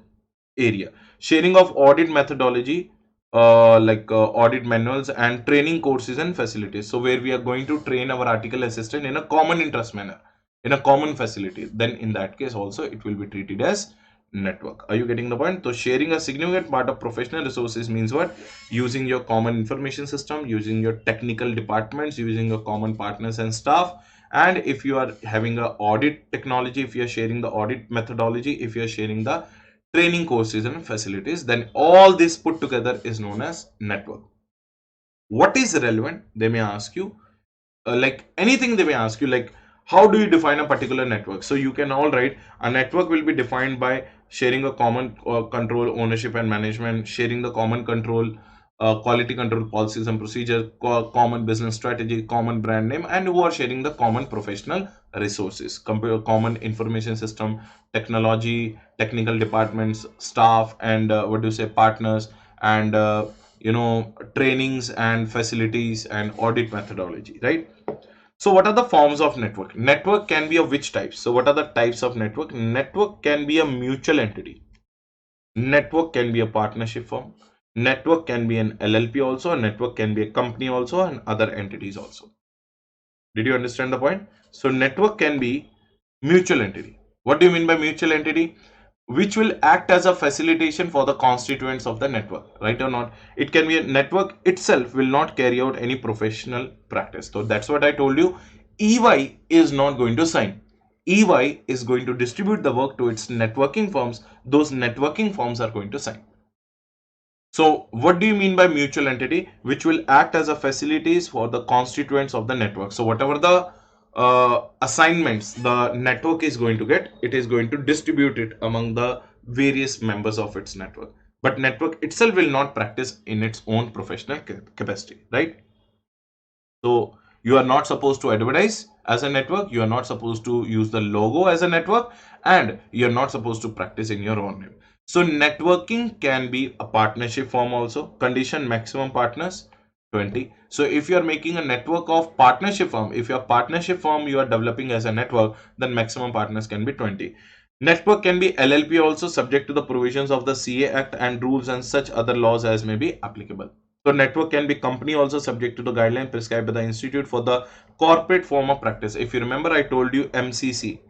area. Sharing of audit methodology, audit manuals and training courses and facilities. So where we are going to train our article assistant in a common interest manner, in a common facility, then in that case also it will be treated as network. Are you getting the point? So sharing a significant part of professional resources means what? Using your common information system, using your technical departments, using your common partners and staff. And if you are having a audit technology, if you are sharing the audit methodology, if you are sharing the training courses and facilities, then all this put together is known as network. What is relevant? They may ask you, like anything they may ask you, like how do you define a particular network? So you can all write a network will be defined by sharing a common control, ownership and management, sharing the common control, quality control policies and procedures, common business strategy, common brand name, and who are sharing the common professional resources, common information system, technology, technical departments, staff, and what do you say, partners, and trainings and facilities and audit methodology, right? So what are the forms of network? Network can be of which types? So what are the types of network? Network can be a mutual entity. Network can be a partnership firm. Network can be an LLP also. A network can be a company also and other entities also. Did you understand the point? So network can be mutual entity. What do you mean by mutual entity? Which will act as a facilitation for the constituents of the network, right or not? It can be a network itself will not carry out any professional practice. So that's what I told you. EY is not going to sign. EY is going to distribute the work to its networking firms. Those networking firms are going to sign. So what do you mean by mutual entity? Which will act as a facilities for the constituents of the network. So whatever the assignments the network is going to get, it is going to distribute it among the various members of its network. But network itself will not practice in its own professional capacity, right? So you are not supposed to advertise as a network. You are not supposed to use the logo as a network, and you are not supposed to practice in your own name. So networking can be a partnership form also. Condition maximum partners 20. So if you are making a network of partnership firm, if your partnership firm you are developing as a network, then maximum partners can be 20. Network can be LLP also, subject to the provisions of the CA Act and rules and such other laws as may be applicable. So network can be company also, subject to the guideline prescribed by the institute for the corporate form of practice. If you remember, I told you MCC,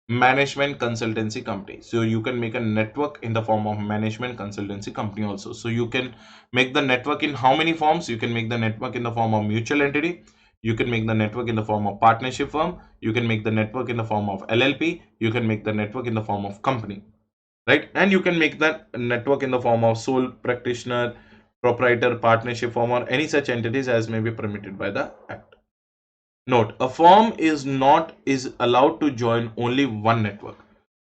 management consultancy company. So you can make a network in the form of management consultancy company also. So you can make the network in how many forms? You can make the network in the form of mutual entity. You can make the network in the form of partnership firm. You can make the network in the form of LLP. You can make the network in the form of company, right? And you can make that network in the form of sole practitioner, proprietor, partnership firm, or any such entities as may be permitted by the act. Note, a firm is allowed to join only one network.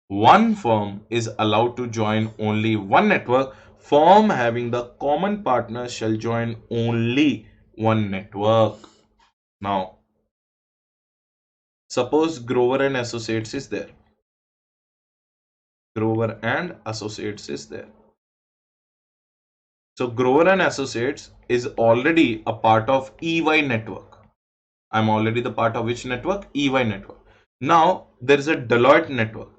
One firm is allowed to join only one network. Firm having the common partner shall join only one network. Now, suppose Grover and Associates is there. Grover and Associates is there. So Grover and Associates is already a part of EY network. I'm already the part of which network? EY network. Now there is a Deloitte network.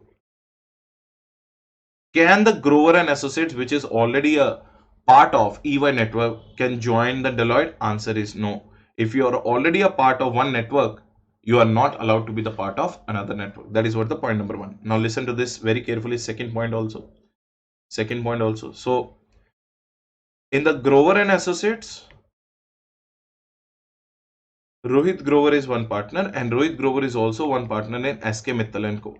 Can the Grover and Associates, which is already a part of EY network, can join the Deloitte? Answer is no. If you are already a part of one network, you are not allowed to be the part of another network. That is what the point number one. Now listen to this very carefully. Second point also. So in the Grover and Associates, Rohit Grover is one partner, and Rohit Grover is also one partner in SK Mittal and Co.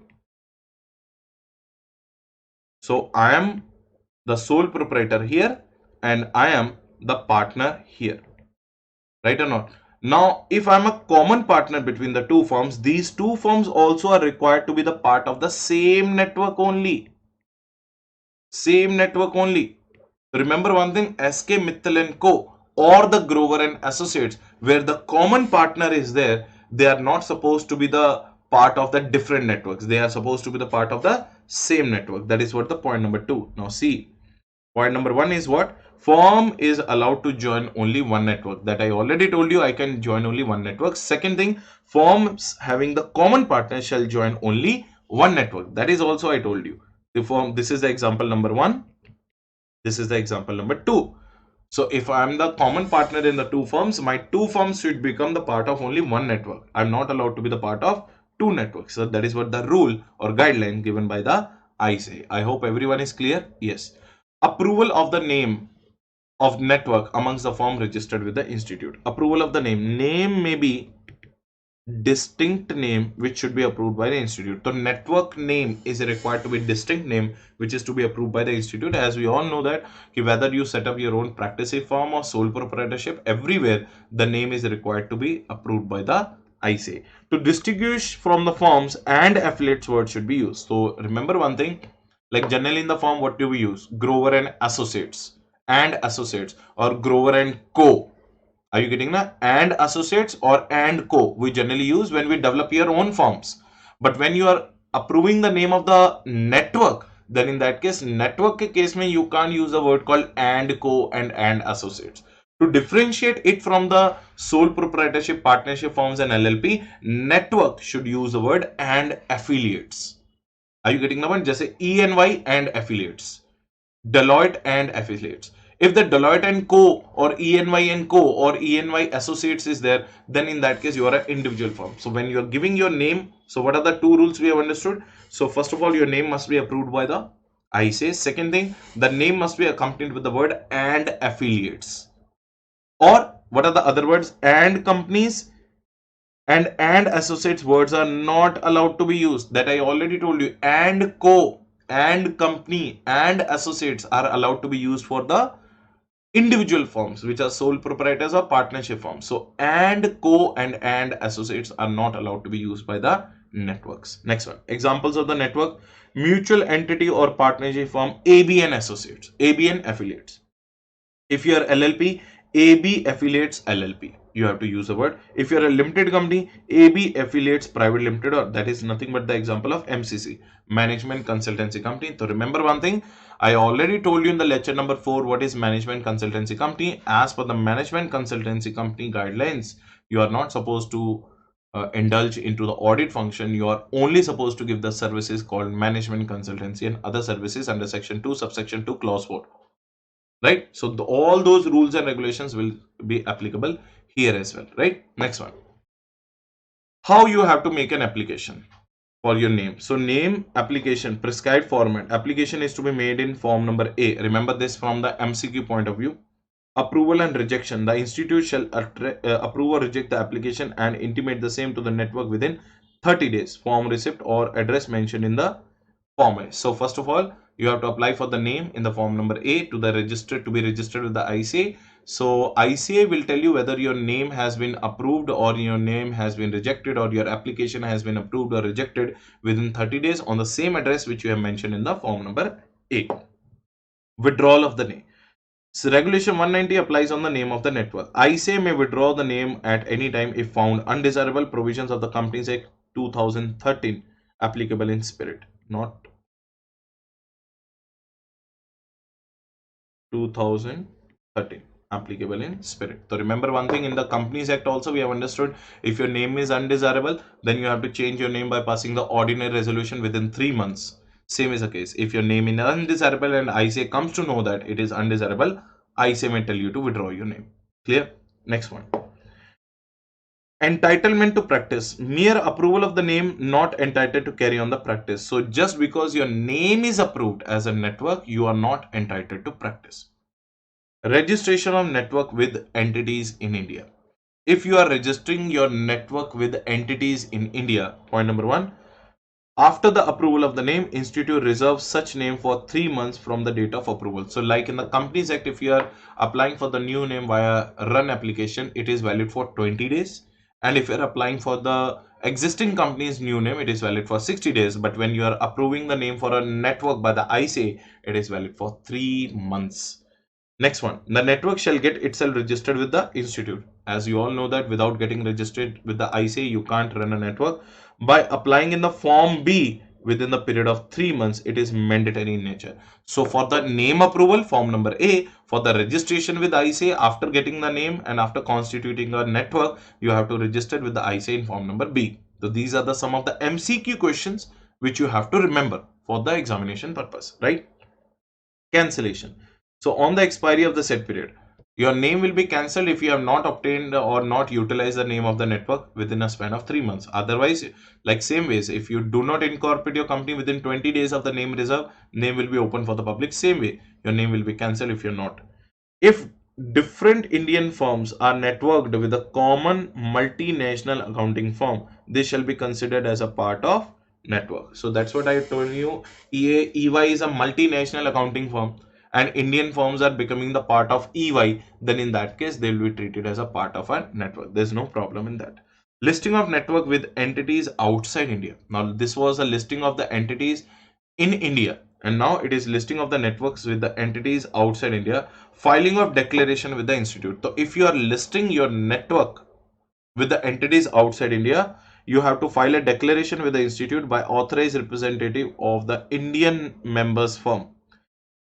So I am the sole proprietor here and I am the partner here, right or not? Now, if I'm a common partner between the two firms, these two firms also are required to be the part of the same network only. Same network only. Remember one thing, SK Mittal and Co. or the Grover and Associates, where the common partner is there, they are not supposed to be the part of the different networks. They are supposed to be the part of the same network. That is what the point number two. Now see, point number one is what? Firm is allowed to join only one network. That I already told you, I can join only one network. Second thing, firms having the common partner shall join only one network. That is also I told you. The firm, this is the example number one. This is the example number two. So if I am the common partner in the two firms, my two firms should become the part of only one network. I'm not allowed to be the part of two networks. So that is what the rule or guideline given by the ICAI. I hope everyone is clear. Yes. Approval of the name of network amongst the firm registered with the institute. Approval of the name. Name may be distinct name which should be approved by the institute. The network name is required to be distinct name which is to be approved by the institute. As we all know that whether you set up your own practice firm or sole proprietorship, everywhere the name is required to be approved by the ICAI. To distinguish from the firms and affiliates word should be used. So remember one thing, like generally in the firm what do we use? Grover and Associates or Grover and Co. Are you getting that? And associates or and co we generally use when we develop your own firms. But when you are approving the name of the network, then in that case, network ke case mein you can't use a word called and co and associates. To differentiate it from the sole proprietorship, partnership firms and LLP, network should use the word and affiliates. Are you getting the one? Just say ENY and affiliates. Deloitte and affiliates. If the Deloitte and Co or ENY and Co or ENY associates is there, then in that case you are an individual firm. So when you are giving your name, so what are the two rules we have understood? So first of all, your name must be approved by the ICAI. Second thing, the name must be accompanied with the word and affiliates. Or what are the other words? And companies and associates words are not allowed to be used. That I already told you. And co and company and associates are allowed to be used for the individual firms which are sole proprietors or partnership firms. So and co and associates are not allowed to be used by the networks. Next one, examples of the network: mutual entity or partnership firm, ABN associates, ABN affiliates. If you are LLP, AB affiliates LLP, you have to use the word. If you are a limited company, AB affiliates private limited, or that is nothing but the example of MCC, management consultancy company. So remember one thing, I already told you in the lecture number 4 what is management consultancy company. As per the management consultancy company guidelines, you are not supposed to indulge into the audit function, you are only supposed to give the services called management consultancy and other services under section 2 subsection 2 clause 4, right? So all those rules and regulations will be applicable here as well, right? Next one, how you have to make an application for your name. So name application prescribed format, application is to be made in form number A. Remember this from the MCQ point of view. Approval and rejection, the institute shall approve or reject the application and intimate the same to the network within 30 days, form receipt or address mentioned in the form A. So first of all, you have to apply for the name in the form number A to the registered, to be registered with the ICA. So ICA will tell you whether your name has been approved or your name has been rejected, or your application has been approved or rejected within 30 days on the same address which you have mentioned in the form number A. Withdrawal of the name. So regulation 190 applies on the name of the network. ICA may withdraw the name at any time if found undesirable. Provisions of the Companies Act 2013 applicable in spirit, not 2013 applicable in spirit. So remember one thing, in the Companies Act also we have understood, if your name is undesirable, then you have to change your name by passing the ordinary resolution within 3 months. Same is the case. If your name is undesirable and ICA comes to know that it is undesirable, ICA may tell you to withdraw your name. Clear? Next one. Entitlement to practice. Mere approval of the name not entitled to carry on the practice. So just because your name is approved as a network, you are not entitled to practice. Registration of network with entities in India. If you are registering your network with entities in India, point number 1, after the approval of the name, institute reserves such name for 3 months from the date of approval. So like in the Companies Act, if you are applying for the new name via run application, it is valid for 20 days. And if you are applying for the existing company's new name, it is valid for 60 days. But when you are approving the name for a network by the ICA, it is valid for 3 months. Next one, the network shall get itself registered with the institute. As you all know that without getting registered with the ICA, you can't run a network. By applying in the form B within the period of 3 months, it is mandatory in nature. So for the name approval, form number A, for the registration with ICA, after getting the name and after constituting a network, you have to register with the ICA in form number B. So these are the some of the MCQ questions which you have to remember for the examination purpose, right? Cancellation. So on the expiry of the set period, your name will be cancelled if you have not obtained or not utilized the name of the network within a span of 3 months. Otherwise, like same ways, if you do not incorporate your company within 20 days of the name reserve, name will be open for the public. Same way, your name will be cancelled if you're not. If different Indian firms are networked with a common multinational accounting firm, they shall be considered as a part of network. So that's what I told you. EY is a multinational accounting firm and Indian firms are becoming the part of EY, then in that case they will be treated as a part of a network. There's no problem in that. Listing of network with entities outside India. Now this was a listing of the entities in India, and now it is listing of the networks with the entities outside India. Filing of declaration with the institute. So if you are listing your network with the entities outside India, you have to file a declaration with the institute by authorized representative of the Indian members firm.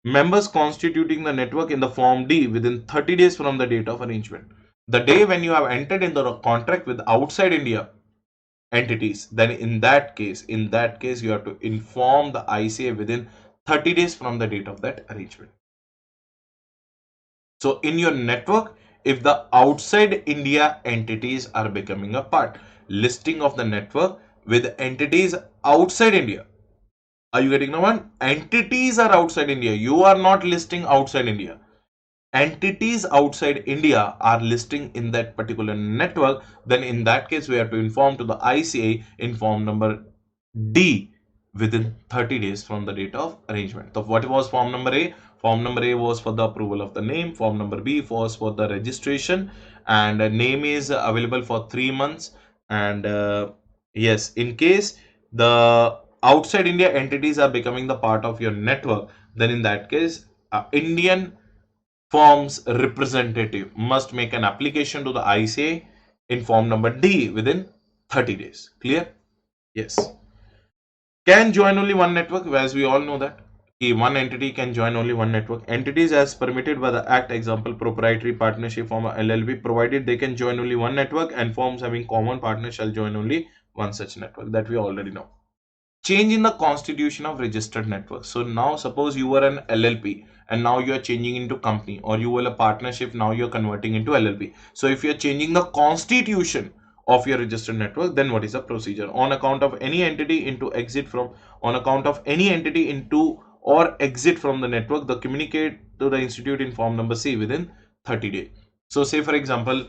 Members constituting the network in the form D within 30 days from the date of arrangement. The day when you have entered into the contract with outside India entities, then in that case you have to inform the ICA within 30 days from the date of that arrangement. So in your network, if the outside India entities are becoming a part, listing of the network with entities outside India. Are you getting the one? Entities are outside India. You are not listing outside India. Entities outside India are listing in that particular network. Then in that case, we have to inform to the ICA in form number D within 30 days from the date of arrangement. So what was form number A? Form number A was for the approval of the name. Form number B was for the registration, and name is available for 3 months. And yes, in case the outside India entities are becoming the part of your network, then in that case, Indian firm's representative must make an application to the ICA in form number D within 30 days. Clear? Yes. Can join only one network, as we all know that. one entity can join only one network. Entities as permitted by the Act, example, proprietary partnership form a LLP, provided they can join only one network, and firms having common partners shall join only one such network. That we already know. Change in the constitution of registered network. So now suppose you were an LLP and now you are changing into company, or you were a partnership, now you're converting into LLP. So if you're changing the constitution of your registered network, then what is the procedure? On account of any entity into exit from, on account of any entity into or exit from the network, the communicate to the institute in form number C within 30 days. So say for example,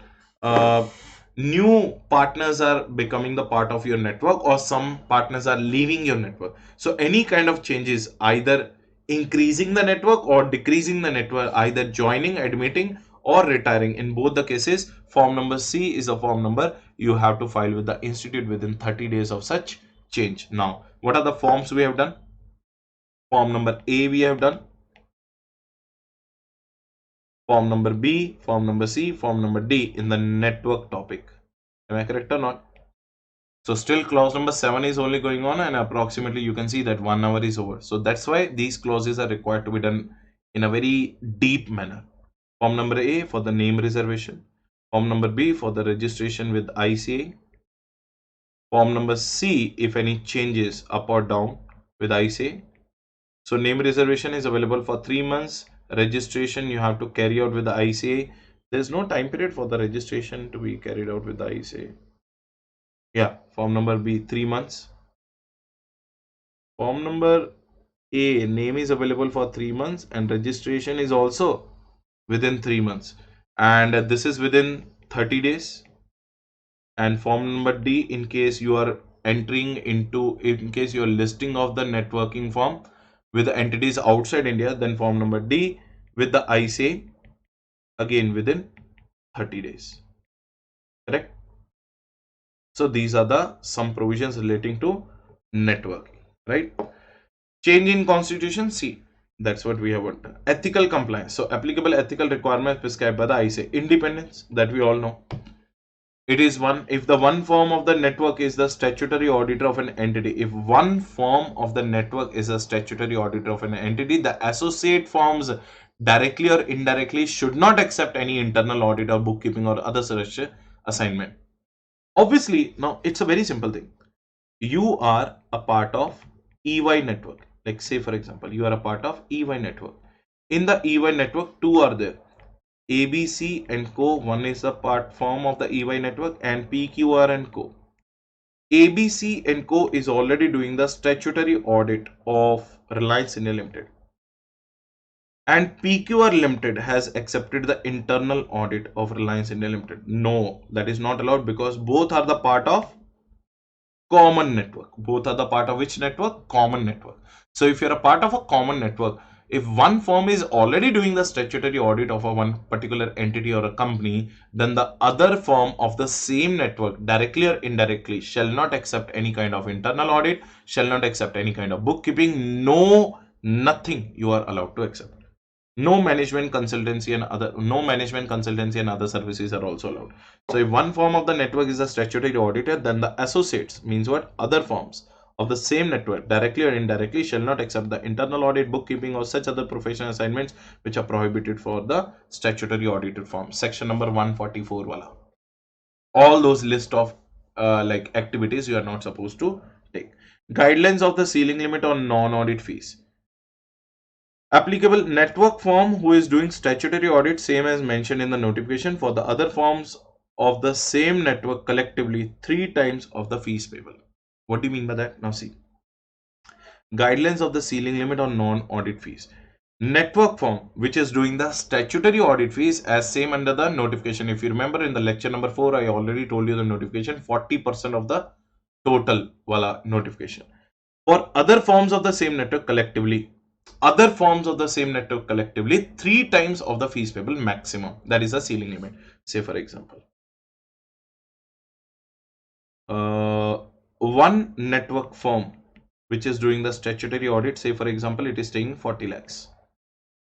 new partners are becoming the part of your network, or some partners are leaving your network. So any kind of changes, either increasing the network or decreasing the network, either joining, admitting, or retiring, in both the cases, form number C is a form number you have to file with the institute within 30 days of such change. Now what are the forms we have done? Form number A we have done, form number B, form number C, form number D in the network topic. Am I correct or not? So still clause number 7 is only going on, and approximately you can see that 1 hour is over. So that's why these clauses are required to be done in a very deep manner. Form number A for the name reservation. Form number B for the registration with ICA. Form number C if any changes up or down with ICA. So name reservation is available for 3 months. Registration you have to carry out with the ICA. There is no time period for the registration to be carried out with the ICA. Yeah, form number B 3 months. Form number A, name is available for 3 months and registration is also within 3 months, and this is within 30 days. And form number D, in case you are entering into, in case you are listing of the networking firm with the entities outside India, then form number D with the ICA again within 30 days. Correct? So these are the some provisions relating to networking, right? Change in constitution, C. That's what we have done. Ethical compliance. So applicable ethical requirements prescribed by the ICA. Independence, that we all know. It is one, if the one form of the network is the statutory auditor of an entity. If one form of the network is a statutory auditor of an entity, the associate firms directly or indirectly should not accept any internal audit or bookkeeping or other such assignment. Obviously, now it's a very simple thing. You are a part of EY network. Like say for example, you are a part of EY network. In the EY network, two are there. ABC and Co. One is a part form of the EY network, and PQR and Co. ABC and Co. is already doing the statutory audit of Reliance India Limited. And PQR Limited has accepted the internal audit of Reliance India Limited. No, that is not allowed, because both are the part of common network. Both are the part of which network? Common network. So if you're a part of a common network, if one firm is already doing the statutory audit of a one particular entity or a company, then the other firm of the same network, directly or indirectly, shall not accept any kind of internal audit, shall not accept any kind of bookkeeping. No, nothing you are allowed to accept. No management consultancy and other services are also allowed. So if one form of the network is a statutory auditor, then the associates, means what, other forms of the same network, directly or indirectly, shall not accept the internal audit, bookkeeping, or such other professional assignments which are prohibited for the statutory audited firm. Section number 144 wala. All those list of like activities you are not supposed to take. Guidelines of the ceiling limit on non-audit fees. Applicable network firm who is doing statutory audit, same as mentioned in the notification, for the other firms of the same network collectively 3 times of the fees payable. What do you mean by that? Now see, guidelines of the ceiling limit on non-audit fees. Network firm which is doing the statutory audit fees as same under the notification. If you remember in the lecture number 4, I already told you the notification, 40% of the total wala notification. For other forms of the same network collectively, 3 times of the fees payable maximum. That is a ceiling limit. Say for example, one network firm which is doing the statutory audit, say for example, it is taking 40 lakhs.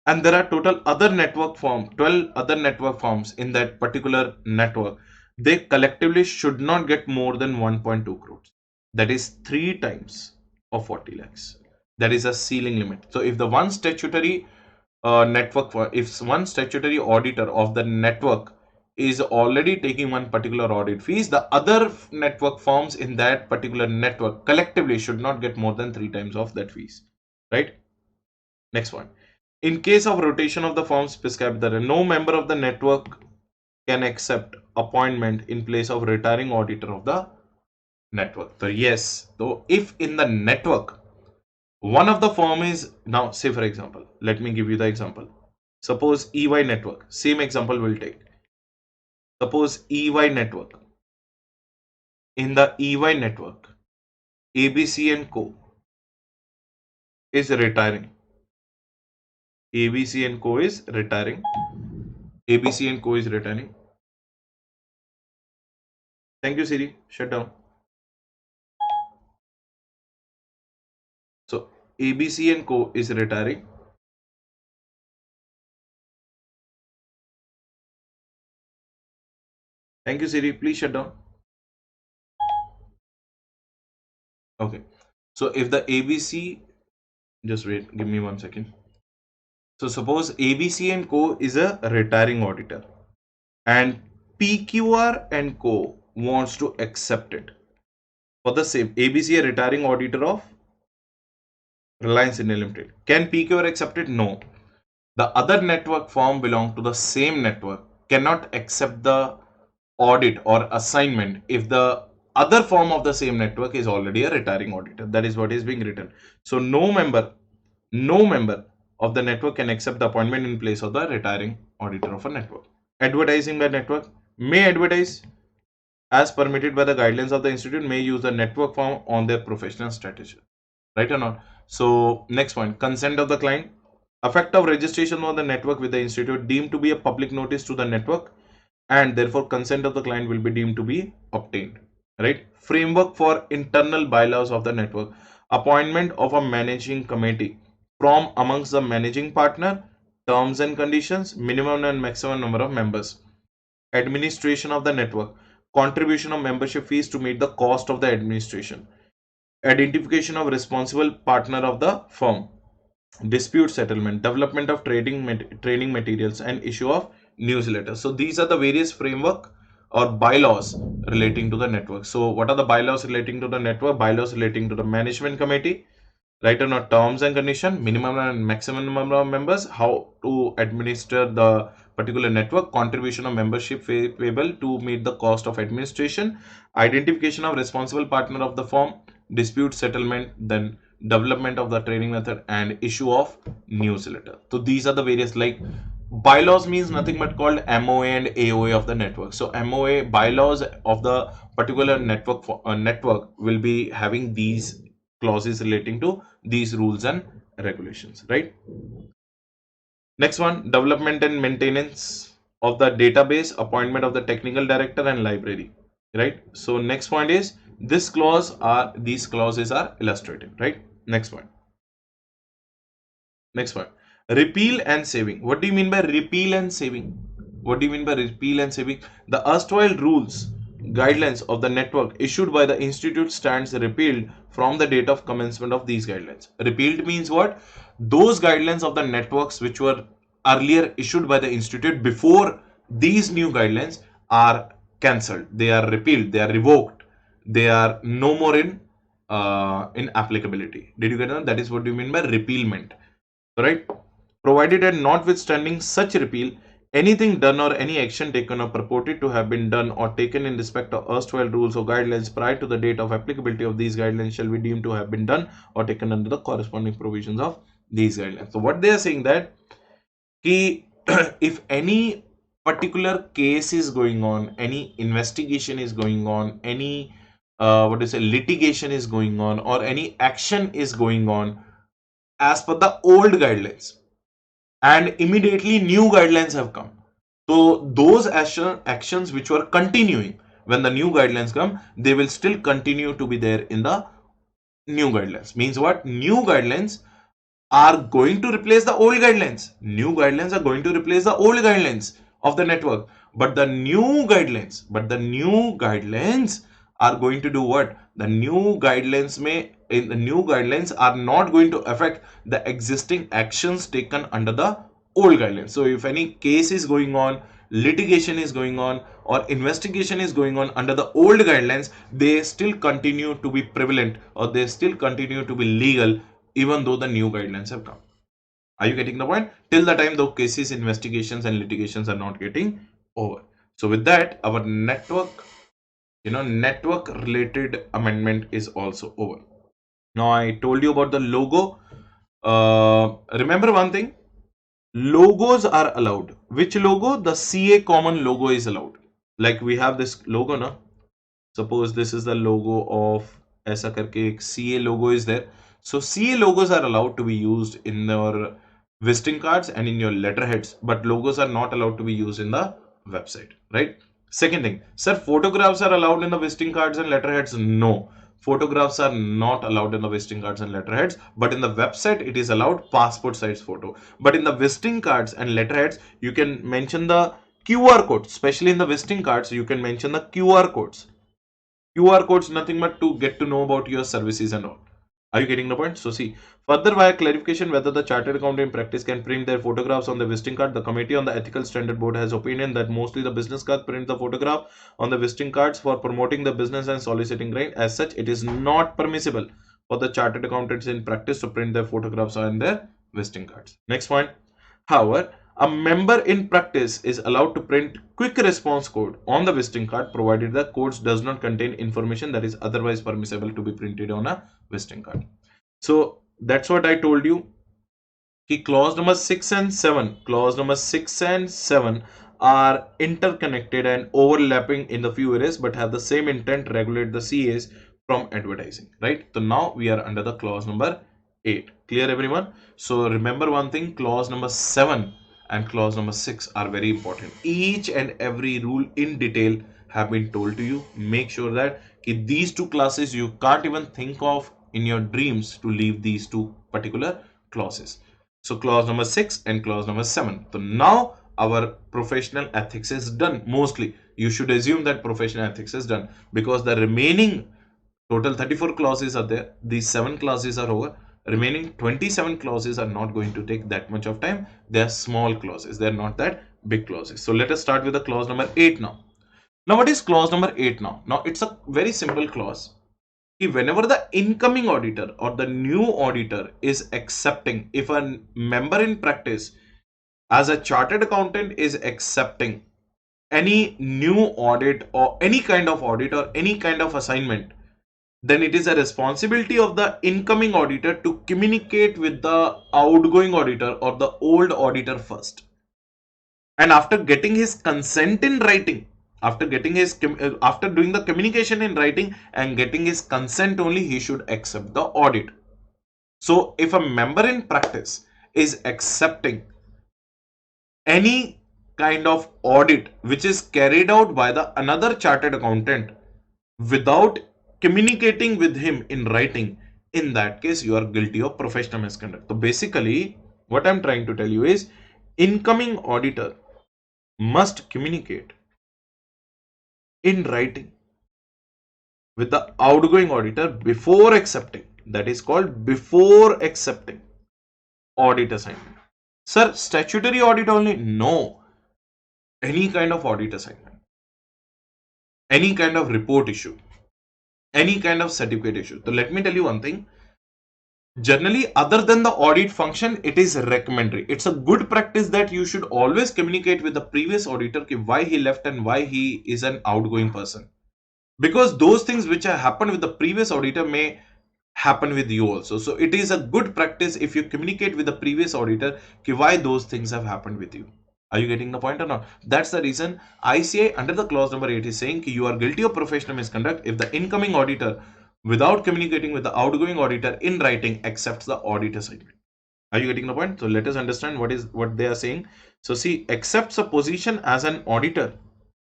And there are total other network firm, 12 other network firms in that particular network. They collectively should not get more than 1.2 crores. That is 3 times of 40 lakhs. That is a ceiling limit. So if the one statutory if one statutory auditor of the network is already taking one particular audit fees, the other network firms in that particular network collectively should not get more than 3 times of that fees, right? Next one. In case of rotation of the firms prescribed, no member of the network can accept appointment in place of retiring auditor of the network. So yes, so if in the network one of the firm is, now say for example, let me give you the example. Suppose EY network, same example we'll take. Suppose EY network. In the EY network, ABC and Co is retiring. ABC and Co is retiring. ABC and Co is retiring. Thank you, Siri. Shut down. So ABC and Co is retiring. Thank you, Siri. Please shut down. Okay. So if the ABC, just wait, give me 1 second. So suppose ABC and Co is a retiring auditor and PQR and Co wants to accept it for the same. ABC, a retiring auditor of Reliance India Limited. Can PQR accept it? No. The other network firm belong to the same network cannot accept the audit or assignment if the other firm of the same network is already a retiring auditor. That is what is being written. So no member of the network can accept the appointment in place of the retiring auditor of a network. Advertising by network may advertise as permitted by the guidelines of the institute, may use the network firm on their professional strategy. Right or not? So next point, consent of the client. Effect of registration on the network with the institute deemed to be a public notice to the network, and therefore consent of the client will be deemed to be obtained. Right? Framework for internal bylaws of the network. Appointment of a managing committee from amongst the managing partner. Terms and conditions. Minimum and maximum number of members. Administration of the network. Contribution of membership fees to meet the cost of the administration. Identification of responsible partner of the firm. Dispute settlement, development of training materials, and issue of newsletters. So these are the various framework or bylaws relating to the network. So what are the bylaws relating to the network? Bylaws relating to the management committee, right, or not, terms and condition, minimum and maximum number of members, how to administer the particular network, contribution of membership payable to meet the cost of administration, identification of responsible partner of the firm, dispute settlement, then development of the training method, and issue of newsletter. So these are the various, like, bylaws means nothing but called MOA and AOA of the network. So MOA, bylaws of the particular network will be having these clauses relating to these rules and regulations, right? Next one, development and maintenance of the database, appointment of the technical director and library, right? So next point is these clauses are illustrative, right? Next point. Repeal and saving. What do you mean by repeal and saving? What do you mean by repeal and saving? The erstwhile rules, guidelines of the network issued by the institute stands repealed from the date of commencement of these guidelines. Repealed means what? Those guidelines of the networks which were earlier issued by the institute before these new guidelines are cancelled. They are repealed. They are revoked. They are no more in applicability. Did you get that? That is what you mean by repealment, right? Provided that notwithstanding such repeal, anything done or any action taken or purported to have been done or taken in respect of erstwhile rules or guidelines prior to the date of applicability of these guidelines shall be deemed to have been done or taken under the corresponding provisions of these guidelines. So what they are saying that if any particular case is going on, any investigation is going on, any litigation is going on, or any action is going on as per the old guidelines, and immediately new guidelines have come. So those actions which were continuing when the new guidelines come, they will still continue to be there in the new guidelines. Means what? New guidelines are going to replace the old guidelines. New guidelines are going to replace the old guidelines of the network. But the new guidelines are going to do what? The new guidelines may in the new guidelines are not going to affect the existing actions taken under the old guidelines. So if any case is going on, litigation is going on, or investigation is going on under the old guidelines, they still continue to be prevalent, or they still continue to be legal even though the new guidelines have come. Are you getting the point? Till the time the cases, investigations and litigations are not getting over. So with that, our network related amendment is also over. Now I told you about the logo. Remember one thing, logos are allowed. Which logo? The CA common logo is allowed. Like we have this logo now. Suppose this is the logo of ऐसा करके एक CA logo is there. So CA logos are allowed to be used in your visiting cards and in your letterheads, but logos are not allowed to be used in the website, right? Second thing, sir, photographs are allowed in the visiting cards and letterheads? No, photographs are not allowed in the visiting cards and letterheads, but in the website it is allowed passport size photo. But in the visiting cards and letterheads, you can mention the QR code, especially in the visiting cards, you can mention the QR codes. QR codes nothing but to get to know about your services and all. Are you getting the point? So see, further via clarification whether the chartered accountant in practice can print their photographs on the visiting card, the Committee on the Ethical Standard Board has opinion that mostly the business card print the photograph on the visiting cards for promoting the business and soliciting client. As such, it is not permissible for the chartered accountants in practice to print their photographs on their visiting cards. Next point. However, a member in practice is allowed to print quick response code on the visiting card provided the codes does not contain information that is otherwise permissible to be printed on a visiting card. So that's what I told you. Clause number 6 and 7 are interconnected and overlapping in the few areas but have the same intent, regulate the CAs from advertising, right? So now we are under the clause number 8. Clear everyone? So remember one thing, clause number 7 and clause number 6 are very important. Each and every rule in detail have been told to you. Make sure that these two clauses you can't even think of in your dreams to leave these two particular clauses. So clause number 6 and clause number 7. So now our professional ethics is done. Mostly you should assume that professional ethics is done because the remaining total 34 clauses are there. These 7 clauses are over. Remaining 27 clauses are not going to take that much of time. They are small clauses. They are not that big clauses. So let us start with the clause number 8 now. Now what is clause number 8 now? Now it's a very simple clause. Whenever the incoming auditor or the new auditor is accepting, if a member in practice as a chartered accountant is accepting any new audit or any kind of audit or any kind of assignment, then it is a responsibility of the incoming auditor to communicate with the outgoing auditor or the old auditor first. And after getting his consent in writing, after doing the communication in writing and getting his consent only, he should accept the audit. So if a member in practice is accepting any kind of audit which is carried out by the another chartered accountant without communicating with him in writing, in that case you are guilty of professional misconduct. So basically what I'm trying to tell you is incoming auditor must communicate in writing with the outgoing auditor before accepting. That is called before accepting audit assignment. Sir, statutory audit only? No. Any kind of audit assignment, any kind of report issue, any kind of certificate issue. So let me tell you one thing. Generally, other than the audit function, it is recommendatory. It's a good practice that you should always communicate with the previous auditor why he left and why he is an outgoing person. Because those things which have happened with the previous auditor may happen with you also. So it is a good practice if you communicate with the previous auditor why those things have happened with you. Are you getting the point or not? That's the reason ICAI under the clause number 8 is saying you are guilty of professional misconduct if the incoming auditor, without communicating with the outgoing auditor in writing, accepts the audit assignment. Are you getting the point? So let us understand what they are saying. So see, accepts a position as an auditor.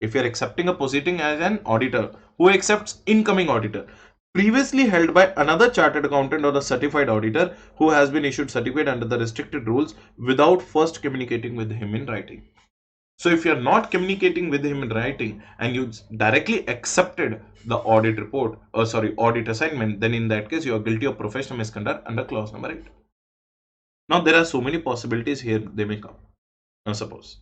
If you are accepting a position as an auditor, who accepts incoming auditor previously held by another chartered accountant or a certified auditor who has been issued certificate under the restricted rules without first communicating with him in writing. So if you're not communicating with him in writing and you directly accepted the audit report, or sorry, audit assignment, then in that case you are guilty of professional misconduct under clause number 8. Now there are so many possibilities here they may come. Now suppose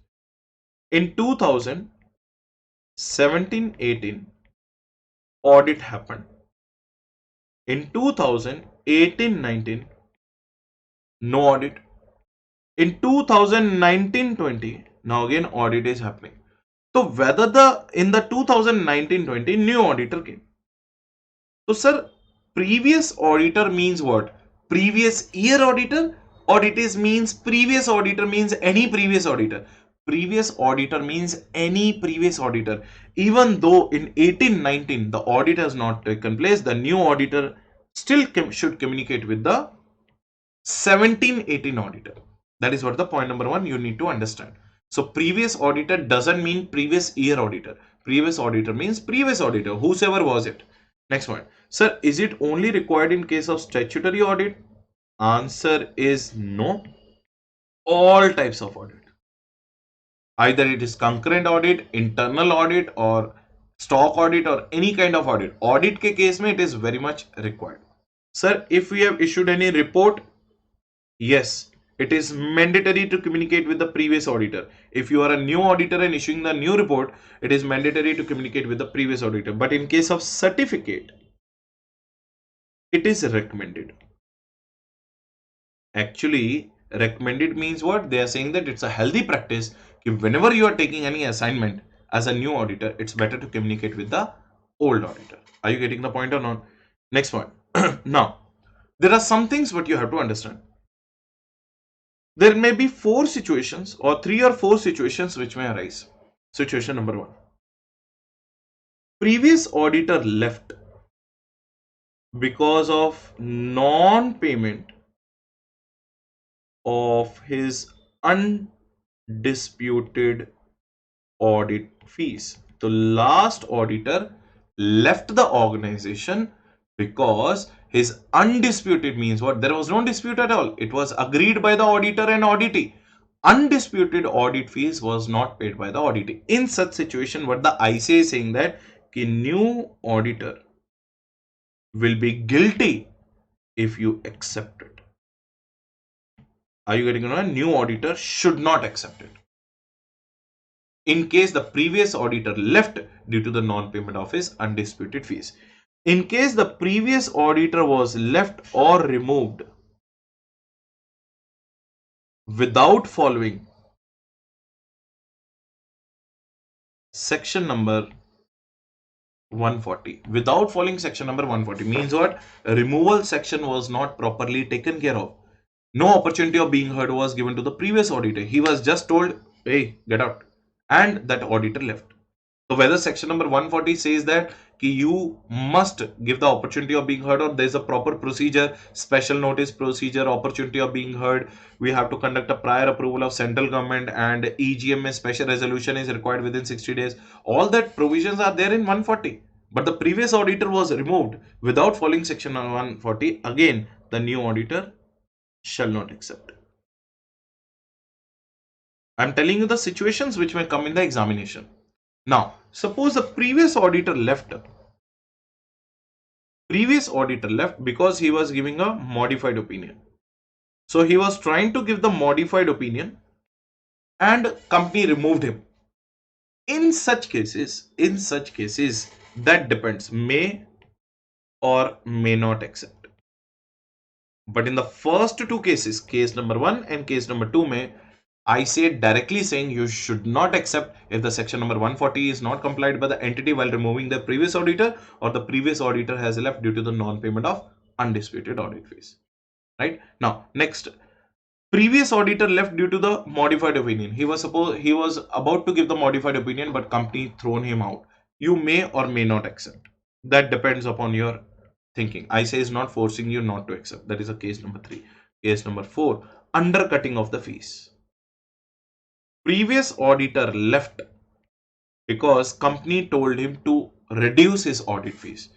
in 2017-18 audit happened. In 2018-19 no audit. In 2019-20 now again audit is happening. So whether in the 2019-20 new auditor came. So sir, previous auditor means what? Previous year auditor, or it is means previous auditor means any previous auditor. Previous auditor means any previous auditor. Even though in 18-19 the audit has not taken place, the new auditor still should communicate with the 17-18 auditor. That is what the point number 1 you need to understand. So previous auditor doesn't mean previous year auditor. Previous auditor means previous auditor, whosoever was it. Next one. Sir, is it only required in case of statutory audit? Answer is no. All types of audit. Either it is concurrent audit, internal audit, or stock audit, or any kind of audit. Audit ke case mein it is very much required. Sir, if we have issued any report, yes, it is mandatory to communicate with the previous auditor. If you are a new auditor and issuing the new report, it is mandatory to communicate with the previous auditor. But in case of certificate, it is recommended. Actually, recommended means what? They are saying that it's a healthy practice. Whenever you are taking any assignment as a new auditor, it's better to communicate with the old auditor. Are you getting the point or not? Next one. Now, there are some things what you have to understand. There may be 4 situations or 3 or 4 situations which may arise. Situation number 1. Previous auditor left because of non-payment of his undisputed audit fees. The last auditor left the organization because his undisputed means what? There was no dispute at all. It was agreed by the auditor and auditee. Undisputed audit fees was not paid by the auditee. In such situation, what the ICA is saying that the new auditor will be guilty if you accept it. Are you getting it? A new auditor should not accept it. In case the previous auditor left due to the non-payment of his undisputed fees. In case the previous auditor was left or removed without following section number 140. Without following section number 140 means what? Removal section was not properly taken care of. No opportunity of being heard was given to the previous auditor. He was just told, hey, get out. And that auditor left. So whether section number 140 says that you must give the opportunity of being heard, or there is a proper procedure, special notice procedure, opportunity of being heard, we have to conduct a prior approval of central government, and EGMA special resolution is required within 60 days. All that provisions are there in 140. But the previous auditor was removed without following section 140. Again, the new auditor shall not accept. I'm telling you the situations which may come in the examination. Now, suppose the previous auditor left. Previous auditor left because he was giving a modified opinion. So he was trying to give the modified opinion and company removed him. In such cases, that depends, may or may not accept. But in the first 2 cases, case number 1 and case number 2, may I say directly saying you should not accept if the section number 140 is not complied by the entity while removing the previous auditor, or the previous auditor has left due to the non-payment of undisputed audit fees. Right? Now, next, previous auditor left due to the modified opinion. He was about to give the modified opinion, but company thrown him out. You may or may not accept. That depends upon your thinking. I say is not forcing you not to accept. That is a case number 3. Case number 4, undercutting of the fees. Previous auditor left because company told him to reduce his audit fees.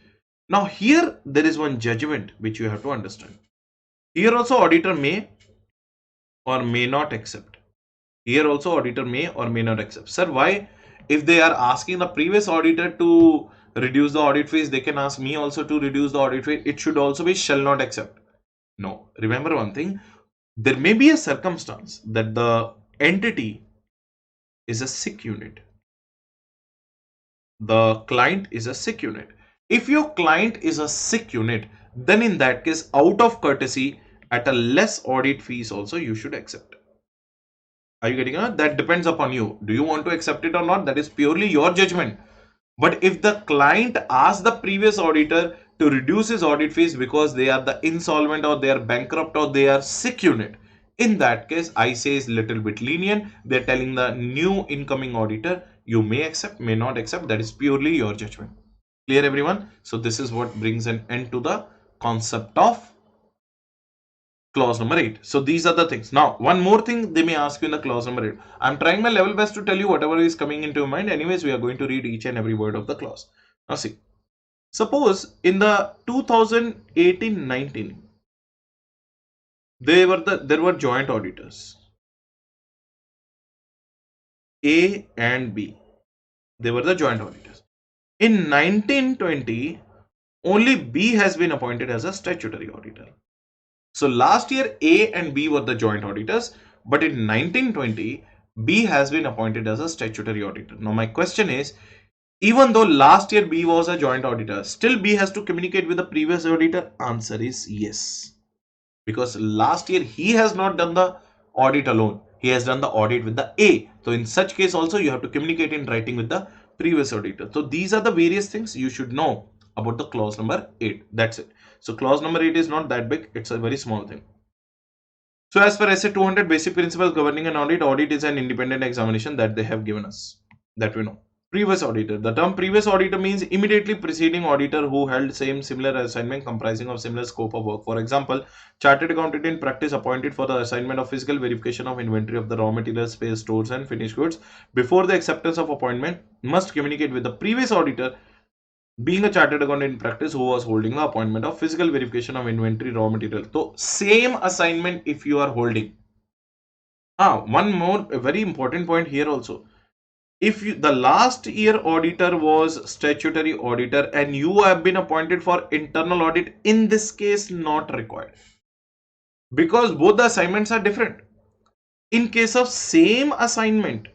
Now here there is one judgment which you have to understand. Here also auditor may or may not accept. Here also auditor may or may not accept. Sir, why? If they are asking the previous auditor to reduce the audit fees, they can ask me also to reduce the audit fee. It should also be shall not accept. No. Remember one thing, there may be a circumstance that the entity is a sick unit. The client is a sick unit. If your client is a sick unit, then in that case, out of courtesy, at a less audit fees also you should accept. Are you getting it? That depends upon you. Do you want to accept it or not? That is purely your judgment. But if the client asks the previous auditor to reduce his audit fees because they are the insolvent or they are bankrupt or they are sick unit, in that case, I say is little bit lenient. They're telling the new incoming auditor, you may accept, may not accept. That is purely your judgment. Clear, everyone? So this is what brings an end to the concept of clause number 8. So these are the things. Now, one more thing they may ask you in the clause number 8. I'm trying my level best to tell you whatever is coming into your mind. Anyways, we are going to read each and every word of the clause. Now see, suppose in the 2018-19, there were joint auditors, A and B. They were the joint auditors. In 1920, only B has been appointed as a statutory auditor. So last year A and B were the joint auditors, but in 1920 B has been appointed as a statutory auditor. Now my question is, even though last year B was a joint auditor, still B has to communicate with the previous auditor? Answer is yes. Because last year he has not done the audit alone. He has done the audit with the A. So in such case also you have to communicate in writing with the previous auditor. So these are the various things you should know about the clause number 8. That's it. So clause number 8 is not that big. It's a very small thing. So as per SA 200 basic principles governing an audit, audit is an independent examination that they have given us. That we know. Previous auditor. The term previous auditor means immediately preceding auditor who held similar assignment comprising of similar scope of work. For example, chartered accountant in practice appointed for the assignment of physical verification of inventory of the raw materials, space, stores and finished goods before the acceptance of appointment must communicate with the previous auditor being a chartered accountant in practice who was holding the appointment of physical verification of inventory raw material. So same assignment if you are holding. One more very important point here also. If the last year auditor was statutory auditor and you have been appointed for internal audit, in this case not required, because both the assignments are different. In case of same assignment,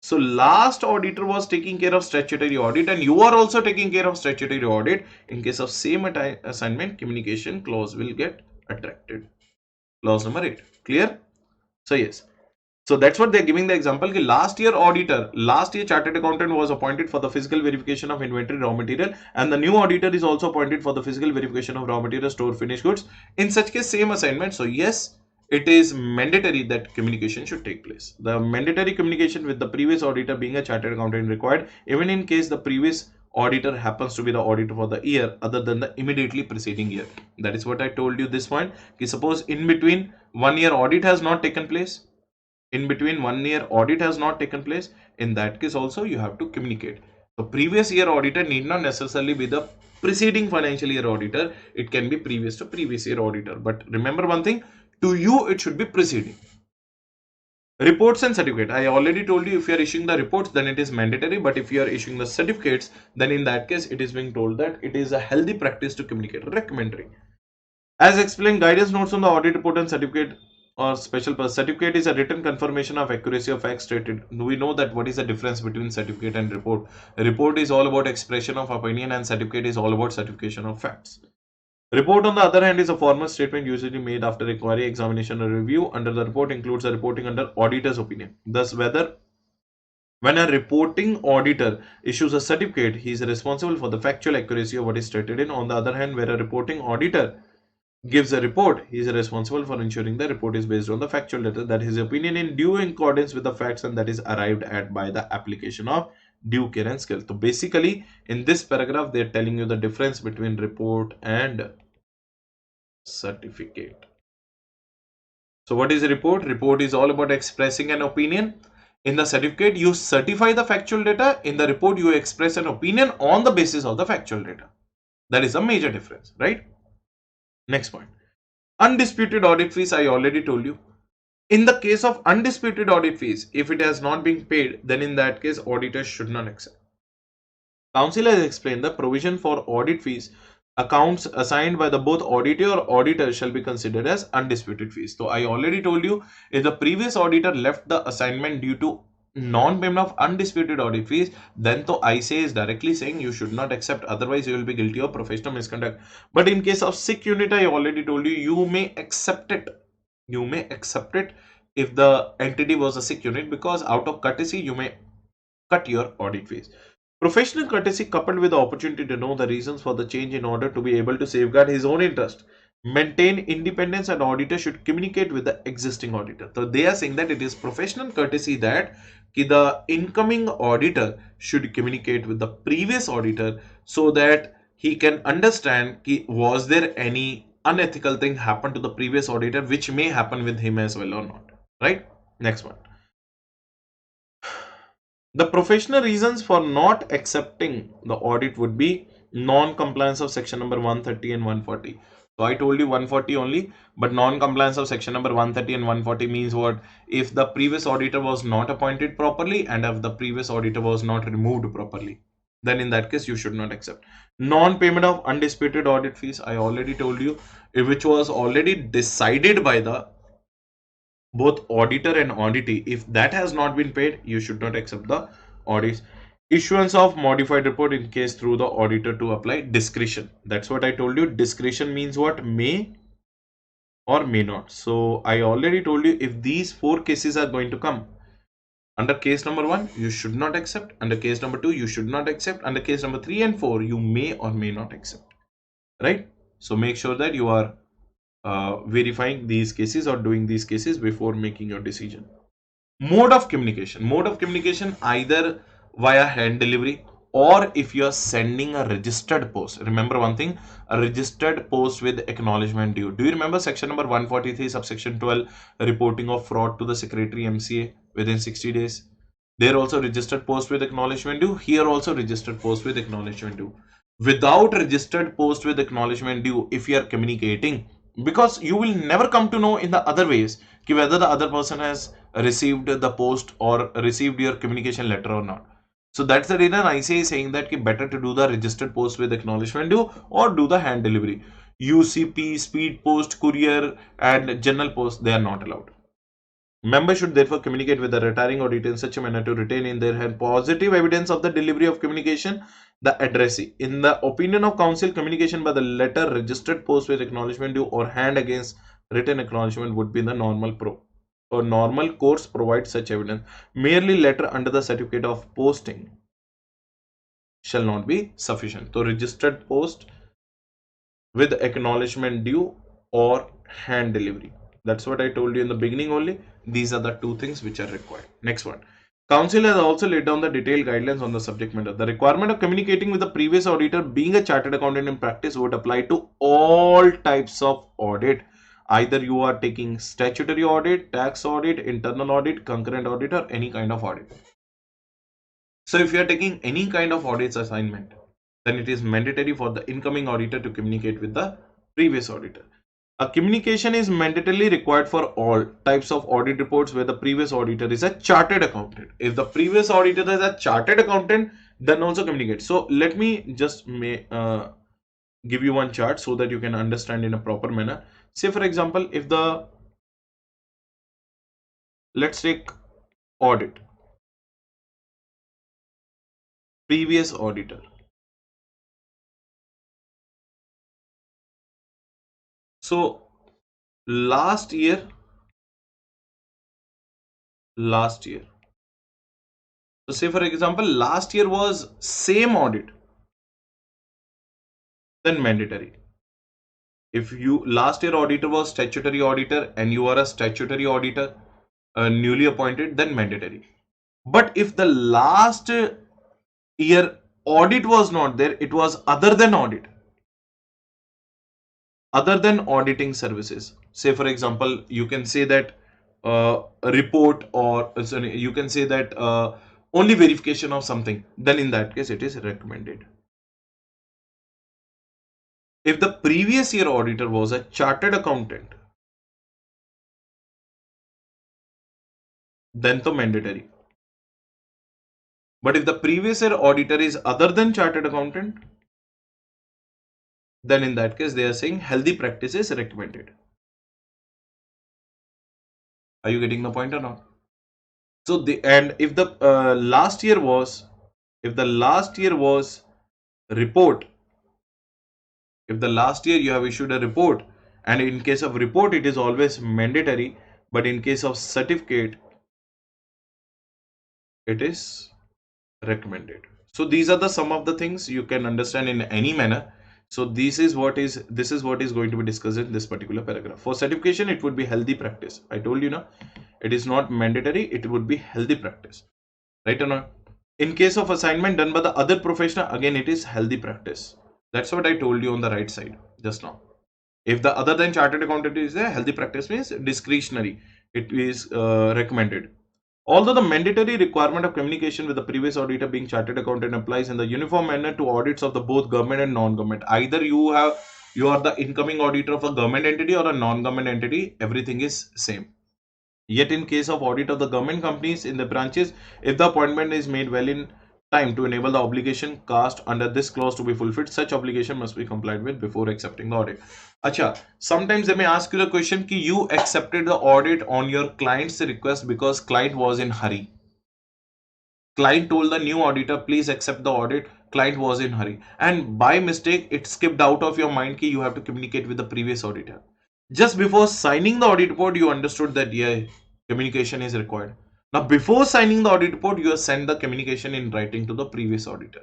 so last auditor was taking care of statutory audit and you are also taking care of statutory audit, in case of same assignment, communication clause will get attracted. Clause number 8. Clear? So yes. So that's what they're giving the example. Last year chartered accountant was appointed for the physical verification of inventory raw material and the new auditor is also appointed for the physical verification of raw material, store, finished goods. In such case, same assignment. So yes, it is mandatory that communication should take place. The mandatory communication with the previous auditor being a chartered accountant required, even in case the previous auditor happens to be the auditor for the year other than the immediately preceding year. That is what I told you this point. Suppose in between 1 year audit has not taken place, in between 1 year audit has not taken place, in that case also you have to communicate. The previous year auditor need not necessarily be the preceding financial year auditor. It can be previous to previous year auditor. But remember one thing, to you it should be preceding. Reports and certificate. I already told you if you are issuing the reports then it is mandatory, but if you are issuing the certificates then in that case it is being told that it is a healthy practice to communicate. Recommendatory. As explained, guidance notes on the audit report and certificate or special purpose. Certificate is a written confirmation of accuracy of facts stated. We know that what is the difference between certificate and report. A report is all about expression of opinion and certificate is all about certification of facts. Report on the other hand is a formal statement usually made after inquiry, examination or review. Under the report includes a reporting under auditor's opinion. Thus, when a reporting auditor issues a certificate, he is responsible for the factual accuracy of what is stated in. On the other hand, where a reporting auditor gives a report, he is responsible for ensuring the report is based on the factual data, that his opinion in due accordance with the facts and that is arrived at by the application of due care and skill. So basically in this paragraph they are telling you the difference between report and certificate. So what is a report? Report is all about expressing an opinion. In the certificate you certify the factual data. In the report you express an opinion on the basis of the factual data. That is a major difference, right? Next point. Undisputed audit fees, I already told you. In the case of undisputed audit fees, if it has not been paid, then in that case, auditors should not accept. Council has explained the provision for audit fees. Accounts assigned by the both auditor or auditor shall be considered as undisputed fees. So I already told you, if the previous auditor left the assignment due to non-payment of undisputed audit fees, then to ICA is directly saying you should not accept, otherwise you will be guilty of professional misconduct. But in case of sick unit, I already told you, you may accept it. You may accept it if the entity was a sick unit, because out of courtesy you may cut your audit fees. Professional courtesy coupled with the opportunity to know the reasons for the change in order to be able to safeguard his own interest, maintain independence, and auditor should communicate with the existing auditor. So they are saying that it is professional courtesy that the incoming auditor should communicate with the previous auditor so that he can understand was there any unethical thing happened to the previous auditor which may happen with him as well or not. Right? Next one. The professional reasons for not accepting the audit would be non-compliance of section number 130 and 140. So I told you 140 only, but non-compliance of section number 130 and 140 means what? If the previous auditor was not appointed properly and if the previous auditor was not removed properly, then in that case you should not accept. Non-payment of undisputed audit fees, I already told you, which was already decided by the both auditor and auditee. If that has not been paid, you should not accept the audits. Issuance of modified report in case through the auditor to apply discretion. That's what I told you. Discretion means what? May or may not. So I already told you, if these four cases are going to come under case number 1, you should not accept. Under case number 2, you should not accept. Under case number 3 and 4, you may or may not accept. Right? So make sure that you are verifying these cases or doing these cases before making your decision. Mode of communication, either via hand delivery or if you are sending a registered post. Remember one thing, a registered post with acknowledgement due. Do you remember section number 143 subsection 12, reporting of fraud to the secretary MCA within 60 days? There also registered post with acknowledgement due. Here also registered post with acknowledgement due. Without registered post with acknowledgement due, if you are communicating, because you will never come to know in the other ways whether the other person has received the post or received your communication letter or not. So that's the reason ICA is saying that better to do the registered post with acknowledgement due or do the hand delivery. UCP, speed post, courier and general post, they are not allowed. Members should therefore communicate with the retiring auditor in such a manner to retain in their hand positive evidence of the delivery of communication, the addressee. In the opinion of council, communication by the letter, registered post with acknowledgement due or hand against written acknowledgement would be the normal course provide such evidence. Merely letter under the certificate of posting shall not be sufficient. So registered post with acknowledgement due or hand delivery. That's what I told you in the beginning only. These are the two things which are required. Next one. Council has also laid down the detailed guidelines on the subject matter. The requirement of communicating with the previous auditor being a chartered accountant in practice would apply to all types of audit. Either you are taking statutory audit, tax audit, internal audit, concurrent audit or any kind of audit. So if you are taking any kind of audits assignment, then it is mandatory for the incoming auditor to communicate with the previous auditor. A communication is mandatorily required for all types of audit reports where the previous auditor is a chartered accountant. If the previous auditor is a chartered accountant, then also communicate. So let me just give you one chart so that you can understand in a proper manner. Say for example, if let's take audit, previous auditor. So last year. So say for example, last year was same audit, then mandatory. If you last year auditor was statutory auditor and you are a statutory auditor newly appointed, then mandatory. But if the last year audit was not there, it was other than audit, other than auditing services. Say for example, you can say that a report or sorry, you can say that only verification of something, then in that case it is recommended. If the previous year auditor was a chartered accountant, then the mandatory. But if the previous year auditor is other than chartered accountant, then in that case they are saying healthy practice is recommended. Are you getting the point or not? So and if the last year was, if the last year was report, if the last year you have issued a report, and in case of report it is always mandatory, but in case of certificate it is recommended. So these are the some of the things you can understand in any manner. So this is what is going to be discussed in this particular paragraph. For certification it would be healthy practice. I told you now, it is not mandatory, it would be healthy practice, right or not? In case of assignment done by the other professional, again it is healthy practice. That's what I told you on the right side just now. If the other than chartered accountant is there, healthy practice means discretionary, it is recommended. Although the mandatory requirement of communication with the previous auditor being chartered accountant applies in the uniform manner to audits of the both government and non-government. Either you are the incoming auditor of a government entity or a non-government entity, everything is same. Yet in case of audit of the government companies in the branches, if the appointment is made well in time to enable the obligation cast under this clause to be fulfilled, such obligation must be complied with before accepting the audit. Acha, sometimes they may ask you the question ki you accepted the audit on your client's request because client was in hurry. Client told the new auditor, please accept the audit. Client was in hurry. And by mistake, it skipped out of your mind ki you have to communicate with the previous auditor. Just before signing the audit report, you understood that yeah, communication is required. Now, before signing the audit report, you have sent the communication in writing to the previous auditor.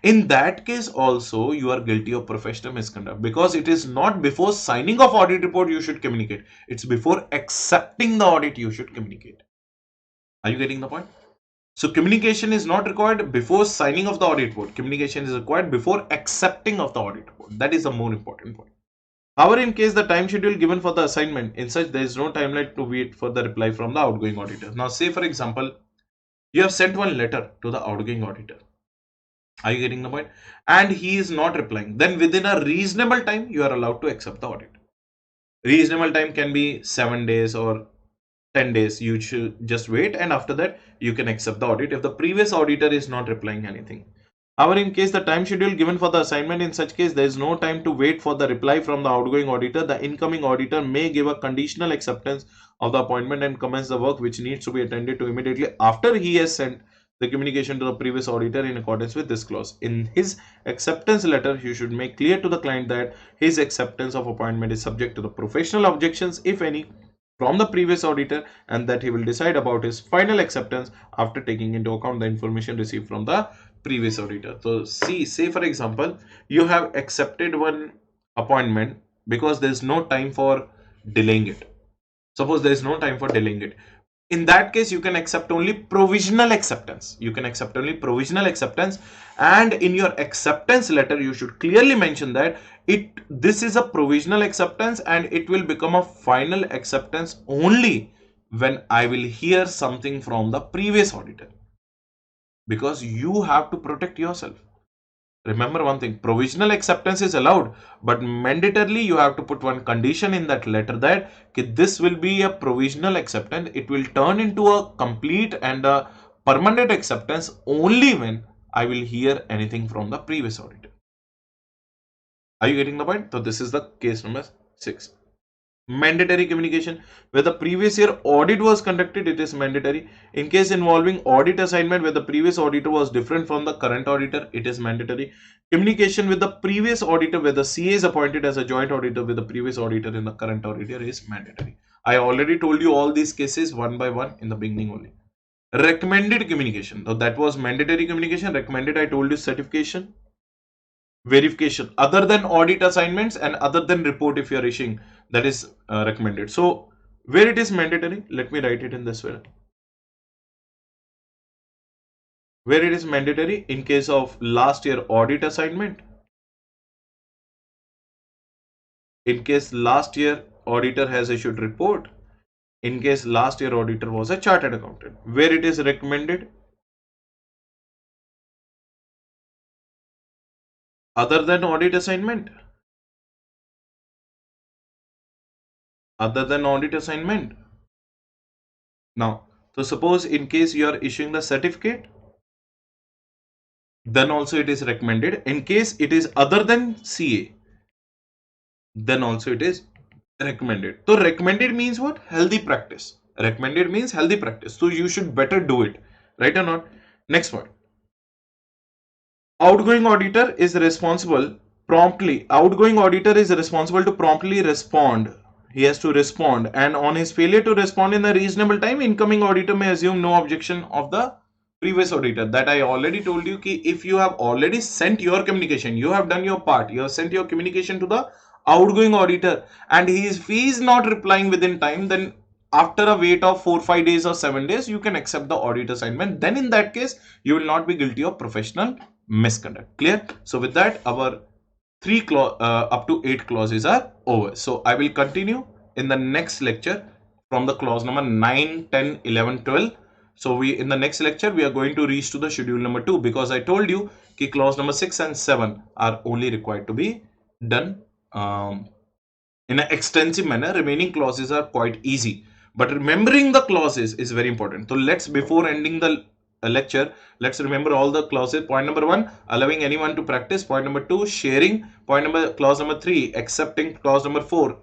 In that case, also you are guilty of professional misconduct because it is not before signing of audit report you should communicate. It's before accepting the audit you should communicate. Are you getting the point? So communication is not required before signing of the audit report. Communication is required before accepting of the audit report. That is the more important point. However, in case the time schedule given for the assignment, in such there is no timeline to wait for the reply from the outgoing auditor. Now, say for example, you have sent one letter to the outgoing auditor. Are you getting the point? And he is not replying. Then within a reasonable time, you are allowed to accept the audit. Reasonable time can be 7 days or 10 days. You should just wait, and after that, you can accept the audit if the previous auditor is not replying anything. However, in case the time schedule given for the assignment, in such case, there is no time to wait for the reply from the outgoing auditor. The incoming auditor may give a conditional acceptance of the appointment and commence the work which needs to be attended to immediately after he has sent the communication to the previous auditor in accordance with this clause. In his acceptance letter, you should make clear to the client that his acceptance of appointment is subject to the professional objections, if any, from the previous auditor, and that he will decide about his final acceptance after taking into account the information received from the previous auditor. So see, say for example, you have accepted one appointment because there is no time for delaying it. Suppose there is no time for delaying it. In that case, you can accept only provisional acceptance. You can accept only provisional acceptance, and in your acceptance letter, you should clearly mention that this is a provisional acceptance and it will become a final acceptance only when I will hear something from the previous auditor, because you have to protect yourself. Remember one thing, provisional acceptance is allowed, but mandatorily you have to put one condition in that letter that this will be a provisional acceptance. It will turn into a complete and a permanent acceptance only when I will hear anything from the previous auditor. Are you getting the point? So this is the case number 6. Mandatory communication. Where the previous year audit was conducted, it is mandatory. In case involving audit assignment where the previous auditor was different from the current auditor, it is mandatory. Communication with the previous auditor where the CA is appointed as a joint auditor with the previous auditor and the current auditor is mandatory. I already told you all these cases one by one in the beginning only. Recommended communication. So that was mandatory communication. Recommended, I told you certification. Verification, other than audit assignments and other than report if you are issuing, that is recommended. So where it is mandatory, let me write it in this way. Where it is mandatory, in case of last year audit assignment, in case last year auditor has issued report, in case last year auditor was a chartered accountant. Where it is recommended, other than audit assignment, other than audit assignment. Now So suppose in case you are issuing the certificate, then also it is recommended. In case it is other than CA, then also it is recommended. So recommended means what? Healthy practice. Recommended means healthy practice. So you should better do it, right or not? Next point. Outgoing auditor is responsible to promptly respond. He has to respond, and on his failure to respond in a reasonable time, incoming auditor may assume no objection of the previous auditor. That I already told you ki if you have already sent your communication, you have done your part, you have sent your communication to the outgoing auditor, and if he is not replying within time, then after a wait of 4-5 days or 7 days, you can accept the audit assignment. Then in that case, you will not be guilty of professional misconduct. Clear? So with that, our up to 8 clauses are over. So I will continue in the next lecture from the clause number 9, 10, 11, 12. So in the next lecture, we are going to reach to the schedule number 2, because I told you that clause number 6 and 7 are only required to be done in an extensive manner. Remaining clauses are quite easy, but remembering the clauses is very important. So before ending the lecture, let's remember all the clauses. Point number 1, allowing anyone to practice. Point number 2, sharing. Clause number 3, accepting. Clause number 4,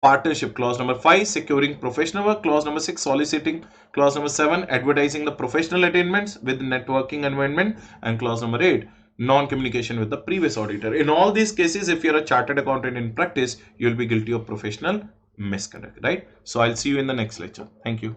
partnership. Clause number 5, securing professional work. Clause number 6, soliciting. Clause number 7, advertising the professional attainments with networking environment. And clause number 8, non-communication with the previous auditor. In all these cases, if you're a chartered accountant in practice, you'll be guilty of professional misconduct, right? So I'll see you in the next lecture. Thank you.